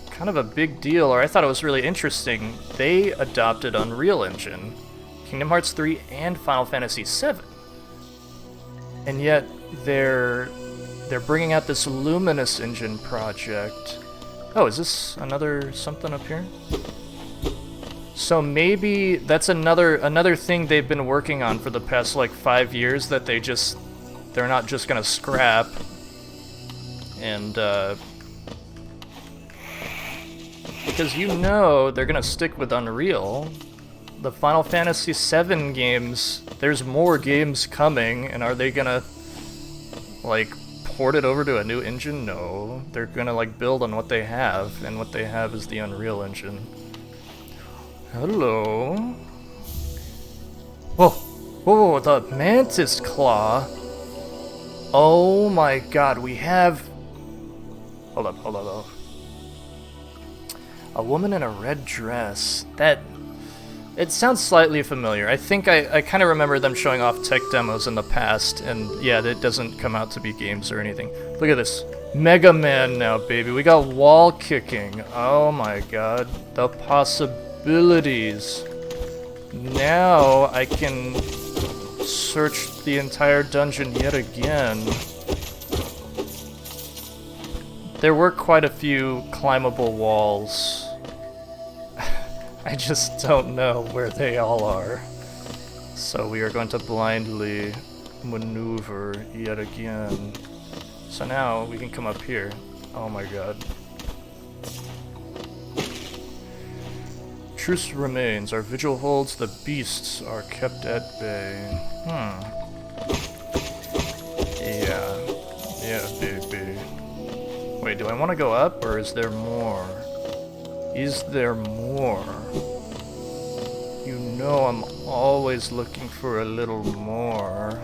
kind of a big deal, or I thought it was really interesting. They adopted Unreal Engine, Kingdom Hearts 3 and Final Fantasy 7. And yet they're bringing out this Luminous Engine project. Oh, is this another something up here? So maybe that's another thing they've been working on for the past like 5 years that they're not just gonna scrap. And because you know they're gonna stick with Unreal. The Final Fantasy VII games, there's more games coming, and are they gonna like port it over to a new engine? No, they're gonna like build on what they have, and what they have is the Unreal Engine. Hello. Whoa, whoa, the Mantis Claw. Oh my god, we have... Hold up. A woman in a red dress. It sounds slightly familiar. I think I kind of remember them showing off tech demos in the past, and yeah, that doesn't come out to be games or anything. Look at this. Mega Man now, baby. We got wall kicking. Oh my god. The possibilities. Now I can search the entire dungeon yet again. There were quite a few climbable walls. I just don't know where they all are. So we are going to blindly maneuver yet again. So now we can come up here. Oh my god. Truce remains. Our vigil holds. The beasts are kept at bay. Yeah, baby. Wait, Wait, do I want to go up, or is there more? Is there more? You know I'm always looking for a little more.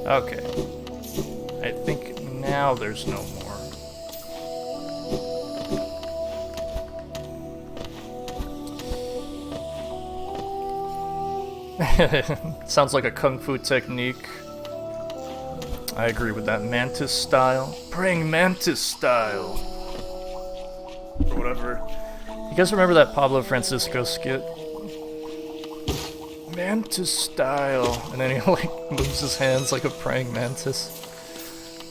Okay. I think now there's no more. Sounds like a kung fu technique. I agree with that. Mantis style. Praying mantis style. Or whatever. You guys remember that Pablo Francisco skit? Mantis style. And then he like moves his hands like a praying mantis.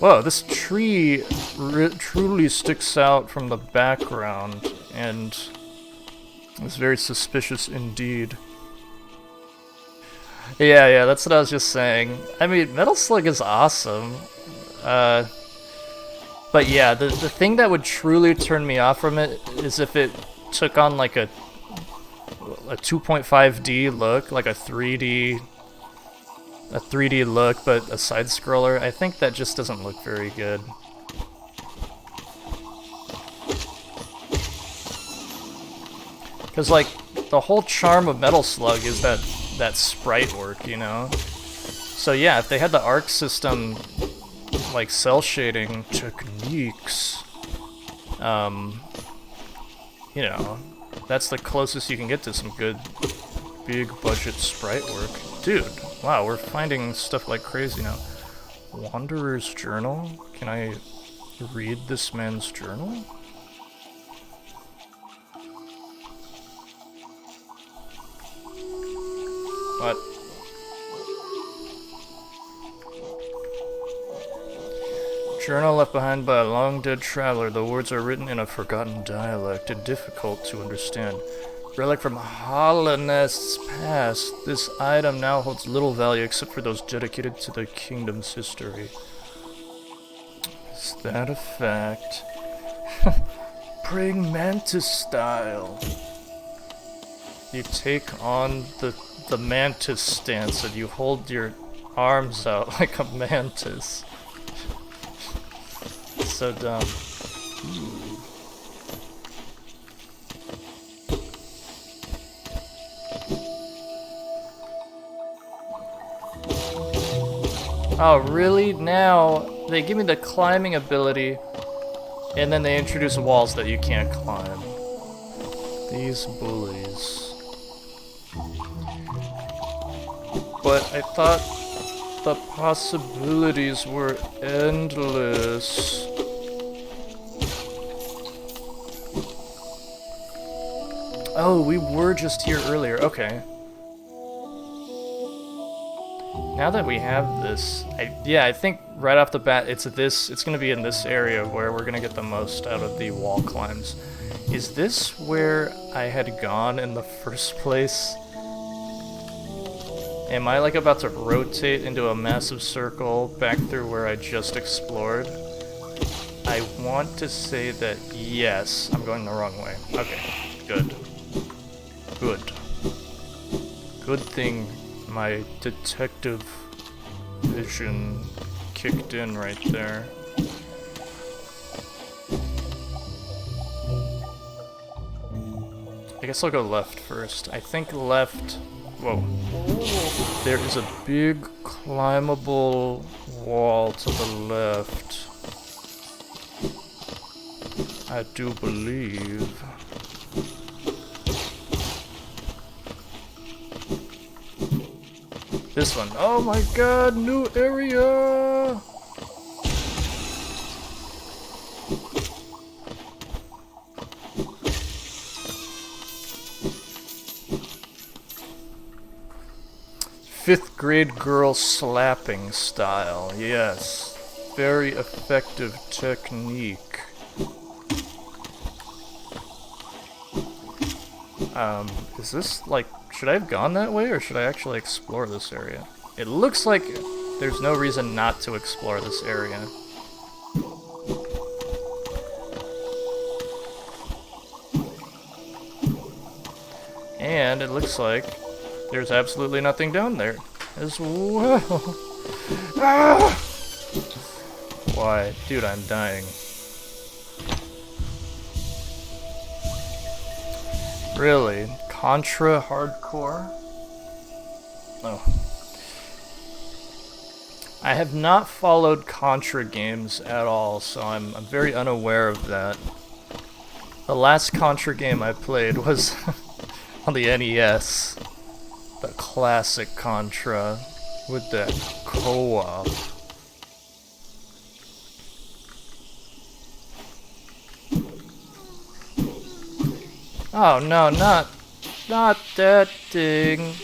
Whoa, this tree truly sticks out from the background and is very suspicious indeed. Yeah, that's what I was just saying. I mean, Metal Slug is awesome. But yeah, the thing that would truly turn me off from it is if it took on like a 2.5D look, like a 3D look, but a side scroller. I think that just doesn't look very good. Because like the whole charm of Metal Slug is that sprite work, you know? So yeah, if they had the Arc System, like, cell shading techniques, you know, that's the closest you can get to some good, big budget sprite work. Dude, wow, we're finding stuff like crazy now. Wanderer's Journal? Can I read this man's journal? What? Journal left behind by a long-dead traveler. The words are written in a forgotten dialect and difficult to understand. Relic from Hallownest's past. This item now holds little value except for those dedicated to the kingdom's history. Is that a fact? Praying mantis style. You take on the mantis stance and you hold your arms out like a mantis. So dumb. Oh, really? Now they give me the climbing ability, and then they introduce walls that you can't climb. These bullies. But I thought the possibilities were endless. Oh, we were just here earlier. Okay. Now that we have this, I think right off the bat, it's gonna be in this area where we're gonna get the most out of the wall climbs. Is this where I had gone in the first place? Am I like about to rotate into a massive circle back through where I just explored? I want to say that yes, I'm going the wrong way. Okay, good. Good. Good thing my detective vision kicked in right there. I guess I'll go left first. I think left... Whoa. There is a big climbable wall to the left. I do believe. This one. Oh my god, new area! Fifth grade girl slapping style, yes. Very effective technique. Is this like, should I have gone that way or should I actually explore this area? It looks like there's no reason not to explore this area. And it looks like there's absolutely nothing down there. as well. Ah! Why? Dude, I'm dying. Really? Contra hardcore? Oh. I have not followed Contra games at all, so I'm very unaware of that. The last Contra game I played was on the NES. The classic Contra with the co-op. Oh no, not that thing.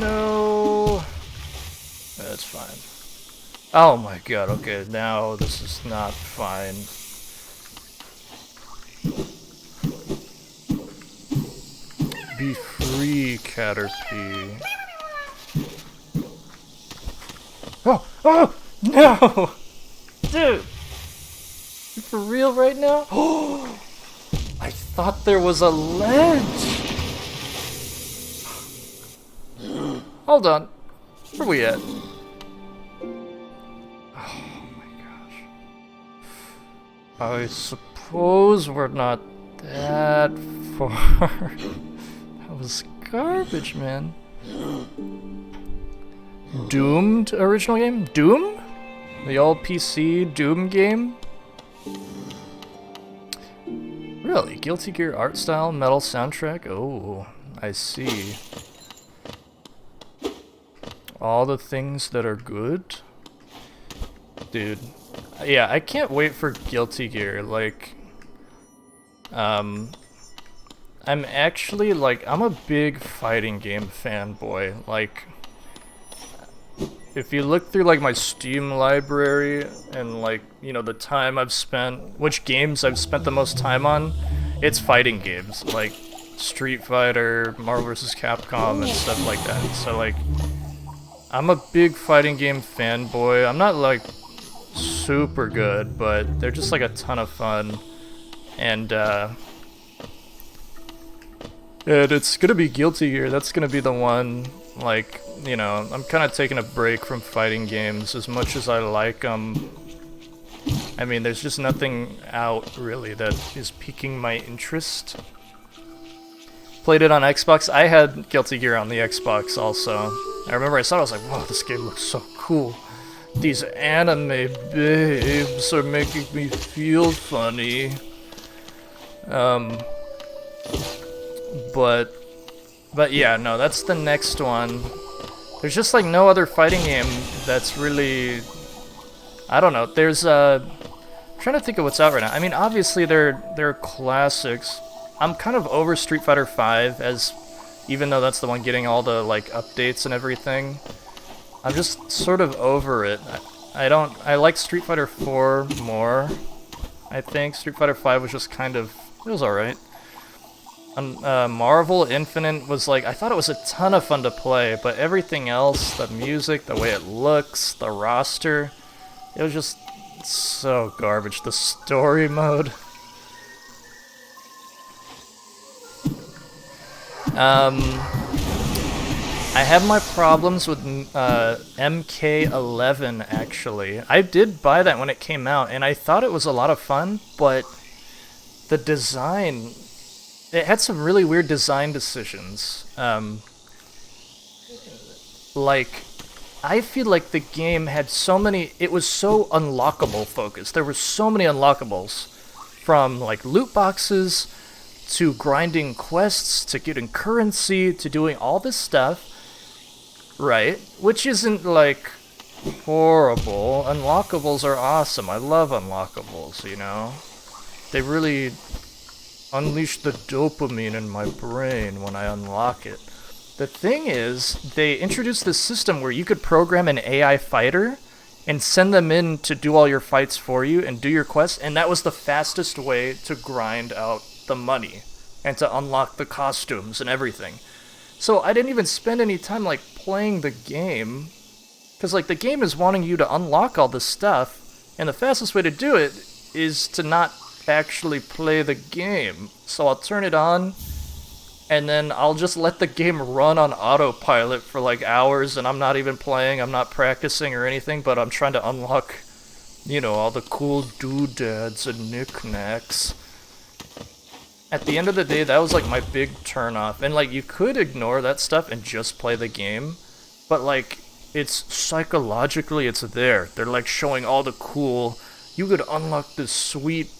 No. That's fine. Oh my god, okay, now this is not fine. Be free, Caterpie. Oh, no! Dude! You for real right now? Oh! I thought there was a ledge! Hold on. Where are we at? Oh my gosh. I suppose we're not that far. That was garbage, man. Doomed original game? Doom? The old PC Doom game? Really? Guilty Gear art style, metal soundtrack? Oh, I see. All the things that are good? Dude. Yeah, I can't wait for Guilty Gear, like... I'm actually, like, I'm a big fighting game fanboy, like... If you look through, like, my Steam library and, like, you know, the time I've spent... Which games I've spent the most time on, it's fighting games, like Street Fighter, Marvel vs. Capcom, and stuff like that. So, like, I'm a big fighting game fanboy. I'm not, like, super good, but they're just, like, a ton of fun. And it's gonna be Guilty Gear. That's gonna be the one, like, you know, I'm kind of taking a break from fighting games as much as I like them. I mean, there's just nothing out, really, that is piquing my interest. Played it on Xbox. I had Guilty Gear on the Xbox also. I remember I saw it, I was like, whoa, this game looks so cool. These anime babes are making me feel funny. But yeah, no, that's the next one. There's just like no other fighting game that's really, I don't know. There's I'm trying to think of what's out right now. I mean, obviously they're classics. I'm kind of over Street Fighter V, as even though that's the one getting all the like updates and everything. I'm just sort of over it. I like Street Fighter 4 more. I think Street Fighter V was just kind of, it was alright. Marvel Infinite was like, I thought it was a ton of fun to play, but everything else, the music, the way it looks, the roster, it was just so garbage. The story mode. I have my problems with MK11, actually. I did buy that when it came out, and I thought it was a lot of fun, but the design... It had some really weird design decisions. Like, I feel like the game had so many... It was so unlockable focused. There were so many unlockables. From, like, loot boxes, to grinding quests, to getting currency, to doing all this stuff. Right? Which isn't, like, horrible. Unlockables are awesome. I love unlockables, you know? They really... unleash the dopamine in my brain when I unlock it. The thing is, they introduced this system where you could program an AI fighter and send them in to do all your fights for you and do your quests, and that was the fastest way to grind out the money and to unlock the costumes and everything. So I didn't even spend any time like playing the game, because like the game is wanting you to unlock all this stuff, and the fastest way to do it is to not actually play the game. So I'll turn it on, and then I'll just let the game run on autopilot for like hours, and I'm not even playing, I'm not practicing or anything, but I'm trying to unlock, you know, all the cool doodads and knickknacks. At the end of the day, that was like my big turnoff. And like, you could ignore that stuff and just play the game, but like, it's psychologically, it's there. They're like showing all the cool, you could unlock this sweet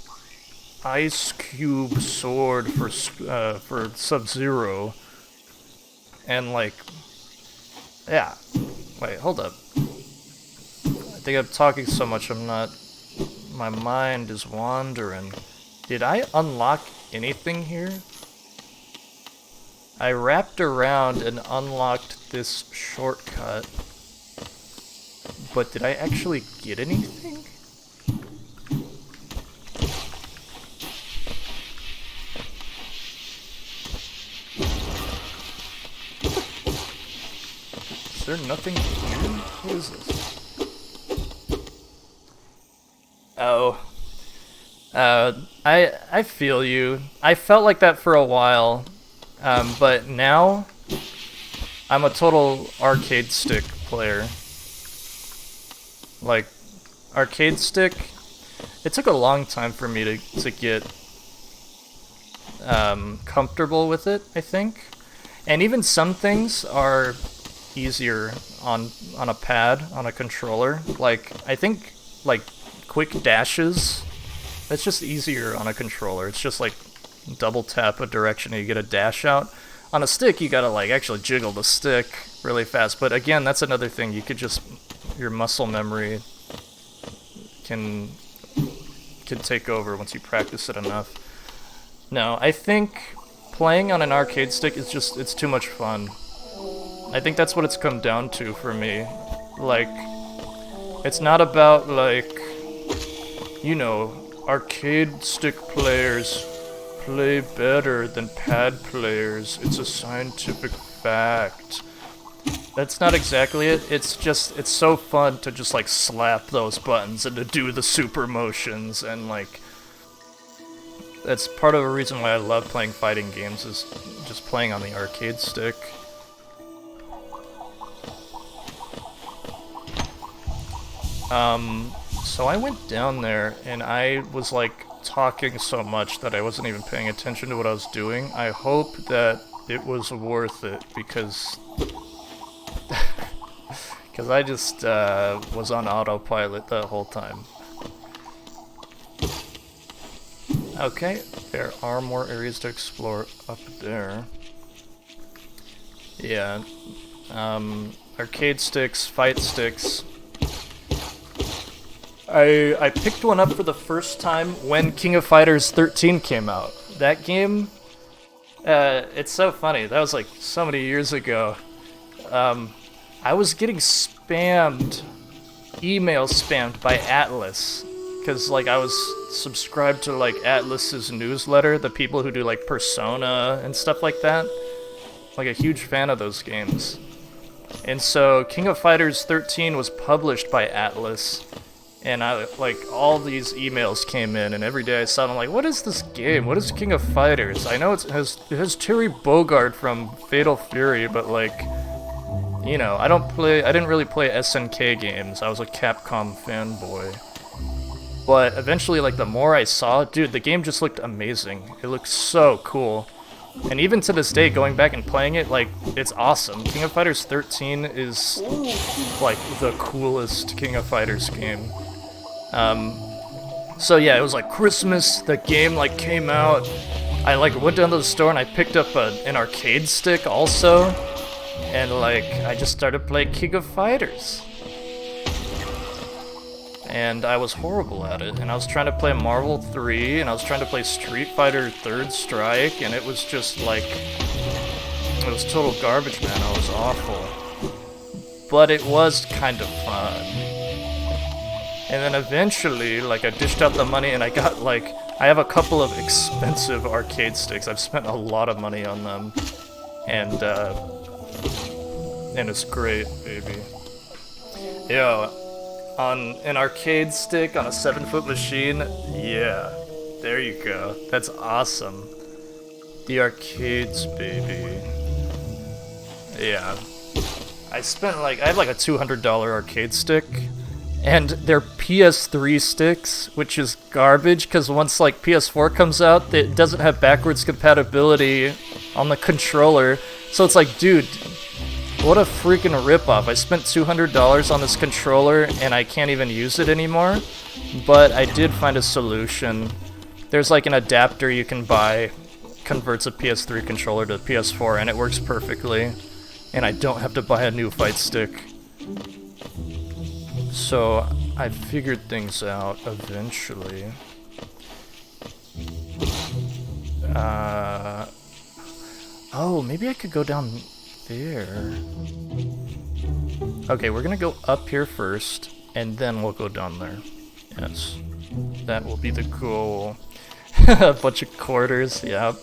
ice cube sword for Sub-Zero. And like, yeah. Wait, hold up. I think I'm talking so much, my mind is wandering. Did I unlock anything here? I wrapped around and unlocked this shortcut. But did I actually get anything? Is there nothing here? What is this? Oh. I feel you. I felt like that for a while, but now I'm a total arcade stick player. Like, arcade stick, it took a long time for me to get comfortable with it, I think. And even some things are easier on a pad, on a controller. Like, I think, like, quick dashes, that's just easier on a controller. It's just like double tap a direction and you get a dash out. On a stick, you gotta like actually jiggle the stick really fast. But again, that's another thing. You could just, your muscle memory can take over once you practice it enough. No, I think playing on an arcade stick is just, it's too much fun. I think that's what it's come down to for me. Like, it's not about like, you know, arcade stick players play better than pad players. It's a scientific fact. That's not exactly it. It's just, it's so fun to just like slap those buttons and to do the super motions, and like, that's part of the reason why I love playing fighting games, is just playing on the arcade stick. So I went down there and I was like talking so much that I wasn't even paying attention to what I was doing. I hope that it was worth it, because I just was on autopilot the whole time. Okay, there are more areas to explore up there. Yeah, arcade sticks, fight sticks. I picked one up for the first time when King of Fighters 13 came out. That game, it's so funny. That was like so many years ago. I was getting email spammed by Atlas, because like I was subscribed to like Atlas's newsletter, the people who do like Persona and stuff like that. Like a huge fan of those games. And so King of Fighters 13 was published by Atlas. And I, like, all these emails came in, and every day I saw them, like, what is this game? What is King of Fighters? I know it has Terry Bogard from Fatal Fury, but, like, you know, I didn't really play SNK games. I was a Capcom fanboy. But eventually, like, the more I saw, dude, the game just looked amazing. It looked so cool. And even to this day, going back and playing it, like, it's awesome. King of Fighters 13 is, like, the coolest King of Fighters game. So yeah, it was like Christmas, the game like came out. I like went down to the store and I picked up an arcade stick also. And like, I just started playing King of Fighters. And I was horrible at it. And I was trying to play Marvel 3, and I was trying to play Street Fighter 3rd Strike, and it was just like, it was total garbage, man. I was awful. But it was kind of fun. And then eventually, like, I dished out the money and I got, like, I have a couple of expensive arcade sticks. I've spent a lot of money on them. And it's great, baby. Yo, on an arcade stick on a 7-foot machine, yeah, there you go. That's awesome. The arcades, baby. Yeah. I spent like, I had like a $200 arcade stick, and they're PS3 sticks, which is garbage, because once like PS4 comes out, it doesn't have backwards compatibility on the controller. So it's like, dude, what a freaking ripoff. I spent $200 on this controller, and I can't even use it anymore. But I did find a solution. There's like an adapter you can buy, converts a PS3 controller to PS4, and it works perfectly. And I don't have to buy a new fight stick. So I figured things out eventually. Oh, maybe I could go down there. Okay, we're gonna go up here first, and then we'll go down there. Yes, that will be the goal. A bunch of quarters, yep.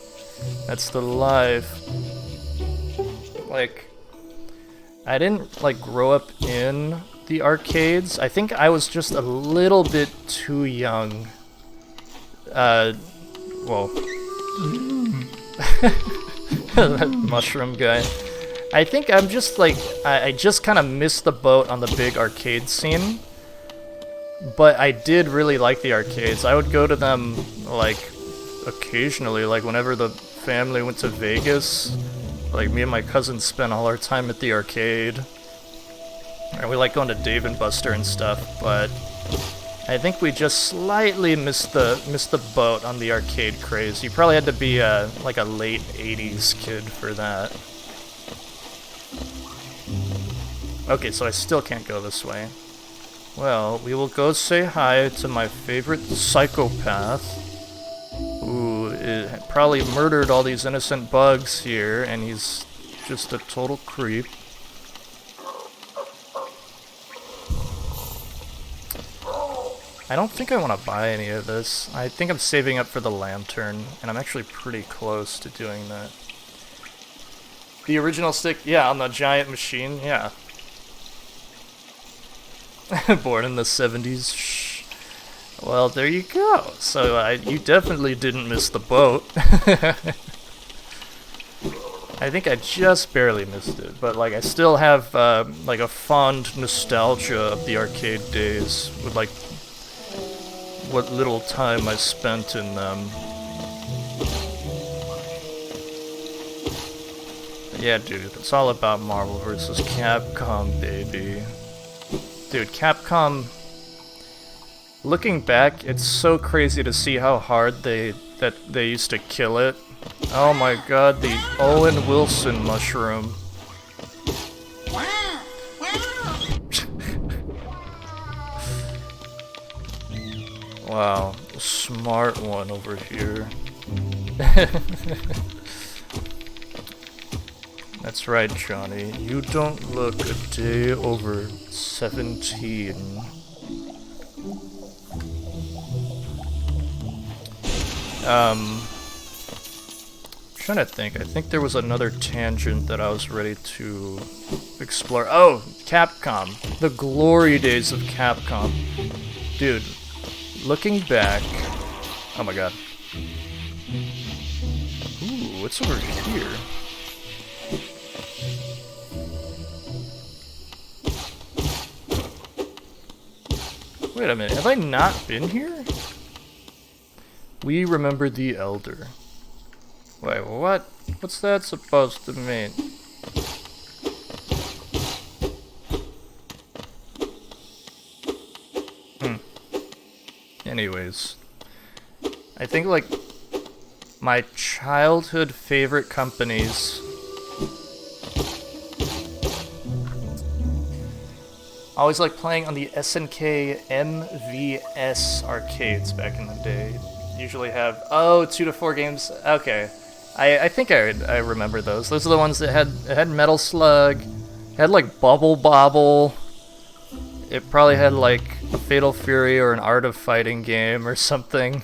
That's the life. Like, I didn't, like, grow up in the arcades. I think I was just a little bit too young. Well... that mushroom guy. I think I'm just, like, I just kind of missed the boat on the big arcade scene. But I did really like the arcades. I would go to them, like, occasionally, like, whenever the family went to Vegas. Like, me and my cousins spent all our time at the arcade. And we like going to Dave and Buster and stuff, but I think we just slightly missed the boat on the arcade craze. You probably had to be like a late 80s kid for that. Okay, so I still can't go this way. Well, we will go say hi to my favorite psychopath, who probably murdered all these innocent bugs here, and he's just a total creep. I don't think I want to buy any of this. I think I'm saving up for the lantern, and I'm actually pretty close to doing that. The original stick, yeah, on the giant machine, yeah. Born in the 70s, shh. Well, there you go. So you definitely didn't miss the boat. I think I just barely missed it, but like I still have like a fond nostalgia of the arcade days with like what little time I spent in them. Yeah, dude, it's all about Marvel vs. Capcom, baby. Dude, Capcom, looking back, it's so crazy to see how hard they used to kill it. Oh my god, the Owen Wilson mushroom. Wow, smart one over here. That's right, Johnny. You don't look a day over 17. Trying to think. I think there was another tangent that I was ready to explore. Oh, Capcom. The glory days of Capcom. Dude, looking back... Oh my god. Ooh, what's over here? Wait a minute, have I not been here? We remember the Elder. Wait, what? What's that supposed to mean? Anyways, I think like my childhood favorite companies. I always liked playing on the SNK MVS arcades back in the day. Usually have 2 to 4 games. Okay, I think I remember those. Those are the ones that had Metal Slug, had like Bubble Bobble. It probably had like a Fatal Fury or an Art of Fighting game or something.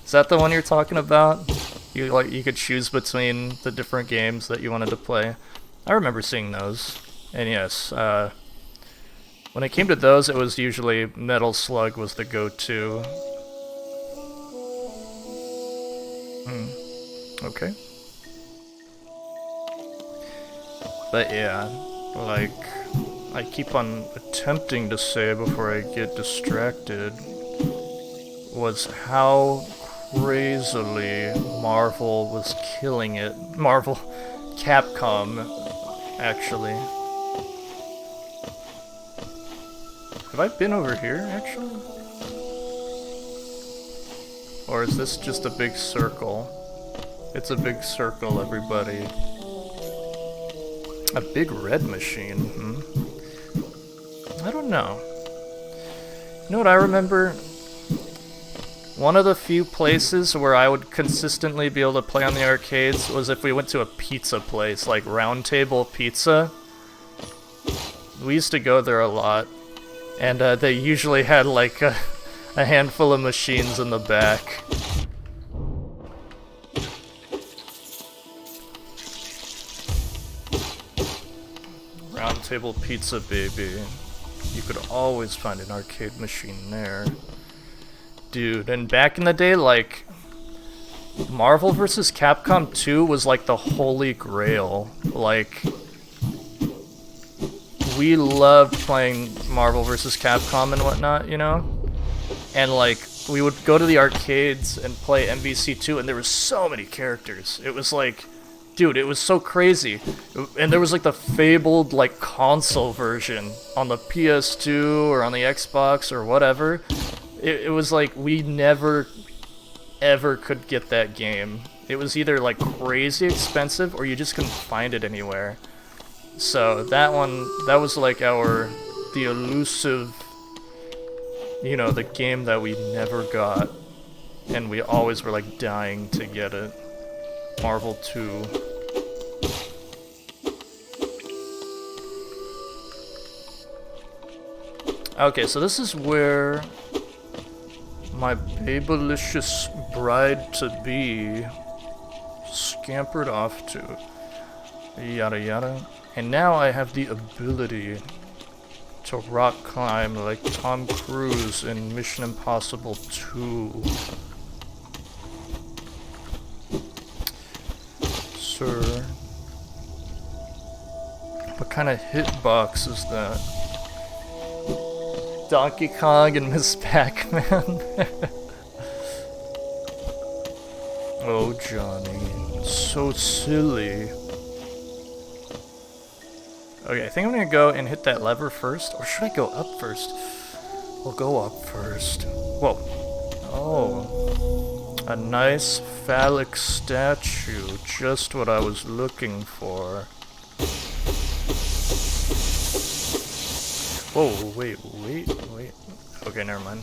Is that the one you're talking about? You could choose between the different games that you wanted to play. I remember seeing those. And yes, when it came to those, it was usually Metal Slug was the go-to. Okay. But yeah, like, I keep on attempting to say before I get distracted was how crazily Marvel was killing it. Marvel, Capcom, actually. Have I been over here, actually? Or is this just a big circle? It's a big circle, everybody. A big red machine, I don't know. You know what I remember? One of the few places where I would consistently be able to play on the arcades was if we went to a pizza place, like Round Table Pizza. We used to go there a lot. And they usually had like a handful of machines in the back. Round Table Pizza, baby. You could always find an arcade machine there. Dude, and back in the day, like, Marvel vs. Capcom 2 was like the holy grail. Like, we loved playing Marvel vs. Capcom and whatnot, you know? And like, we would go to the arcades and play MVC2, and there were so many characters. It was like, dude, it was so crazy. And there was like the fabled like console version on the PS2 or on the Xbox or whatever. It was like we never ever could get that game. It was either like crazy expensive or you just couldn't find it anywhere. So that was like the elusive, you know, the game that we never got. And we always were like dying to get it. Marvel 2. Okay, so this is where my babylicious bride-to-be scampered off to. Yada yada. And now I have the ability to rock climb like Tom Cruise in Mission Impossible 2. Sir. What kind of hitbox is that? Donkey Kong and Miss Pac-Man? Oh, Johnny. So silly. Okay, I think I'm gonna go and hit that lever first. Or should I go up first? We'll go up first. Whoa. Oh. A nice phallic statue. Just what I was looking for. Whoa, wait. Okay, never mind.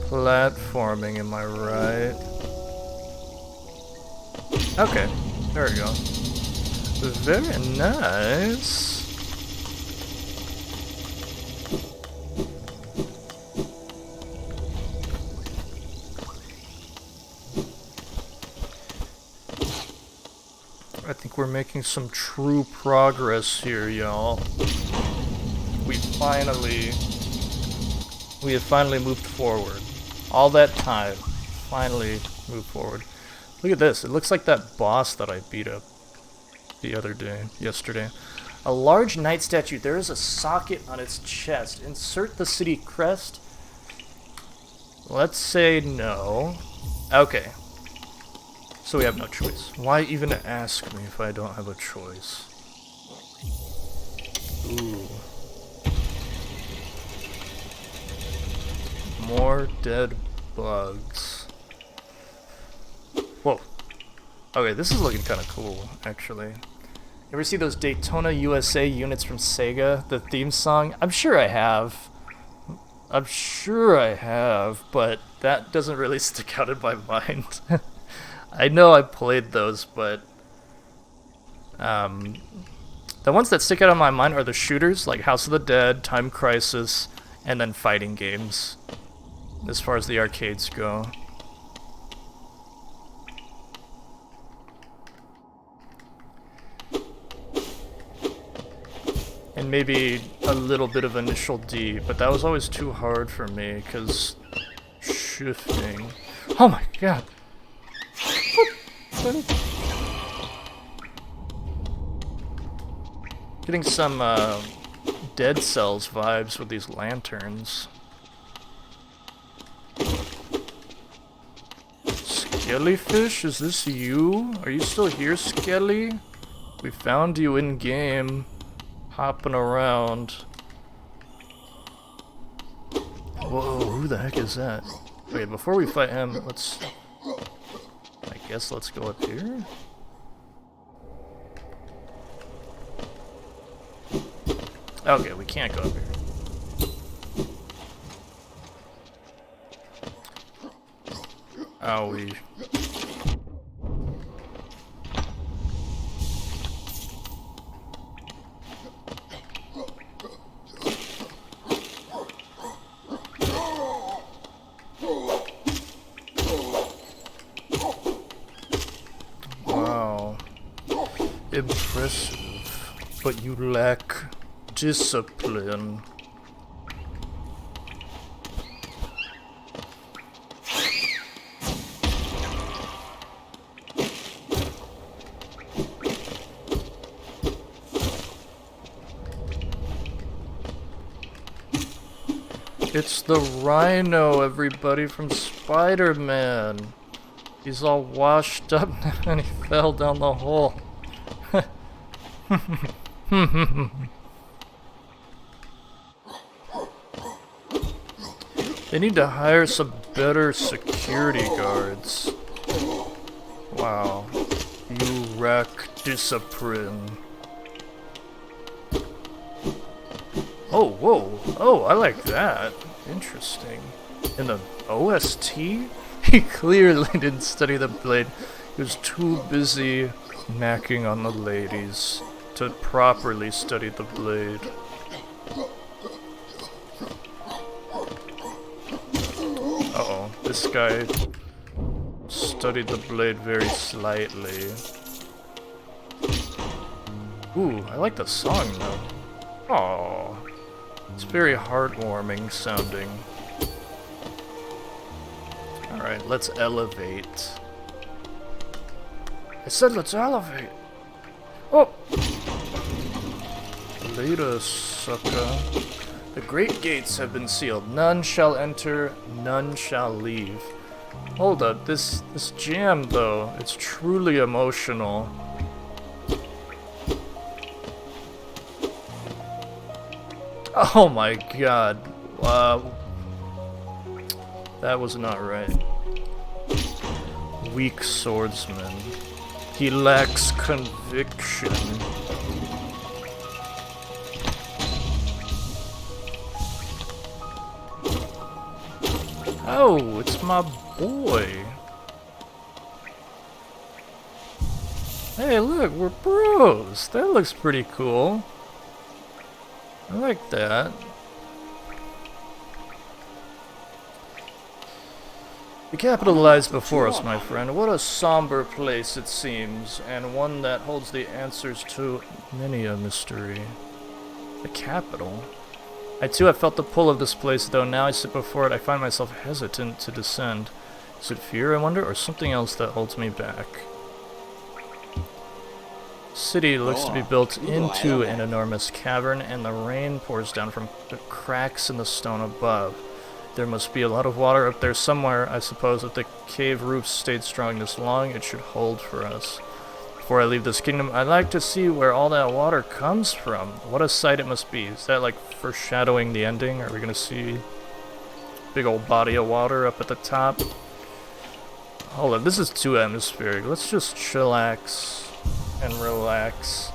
Platforming, am I right? Okay, there we go. Very nice. I think we're making some true progress here, y'all. We have finally moved forward. All that time, finally moved forward. Look at this, it looks like that boss that I beat up yesterday. A large knight statue, there is a socket on its chest. Insert the city crest. Let's say no. Okay. So we have no choice. Why even ask me if I don't have a choice? Ooh. More dead bugs. Whoa. Okay, this is looking kind of cool, actually. You ever see those Daytona USA units from Sega? The theme song? I'm sure I have. But that doesn't really stick out in my mind. I know I played those, but the ones that stick out in my mind are the shooters, like House of the Dead, Time Crisis, and then fighting games, as far as the arcades go. And maybe a little bit of Initial D, but that was always too hard for me, because... Shit. shifting. Oh my god. Getting some Dead Cells vibes with these lanterns. Skellyfish, is this you? Are you still here, Skelly? We found you in game, hopping around. Whoa, who the heck is that? Okay, before we fight him, I guess let's go up here. Okay, we can't go up here. Owie. Wow. Impressive, but you lack discipline. It's the Rhino, everybody, from Spider-Man. He's all washed up and he fell down the hole. They need to hire some better security guards. Wow. You lack discipline. Oh, whoa. Oh, I like that. Interesting. In the OST? He clearly didn't study the blade. He was too busy knacking on the ladies to properly study the blade. Uh-oh, this guy studied the blade very slightly. Ooh, I like the song though. Aww. It's very heartwarming sounding. Alright, let's elevate. I said let's elevate! Oh! Later, sucker. The great gates have been sealed. None shall enter, none shall leave. Hold up, this jam though, it's truly emotional. Oh my god. That was not right. Weak swordsman. He lacks conviction. Oh, it's my boy. Hey, look, we're bros. That looks pretty cool. I like that. The capital lies before us, my friend. What a somber place it seems, and one that holds the answers to many a mystery. The capital? I too have felt the pull of this place, though now I sit before it, I find myself hesitant to descend. Is it fear, I wonder, or something else that holds me back? City looks to be built into an enormous cavern, and the rain pours down from the cracks in the stone above. There must be a lot of water up there somewhere. I suppose if the cave roofs stayed strong this long, it should hold for us. Before I leave this kingdom, I'd like to see where all that water comes from. What a sight it must be. Is that like foreshadowing the ending? Are we gonna see a big old body of water up at the top? Hold on, this is too atmospheric. Let's just chillax and relax.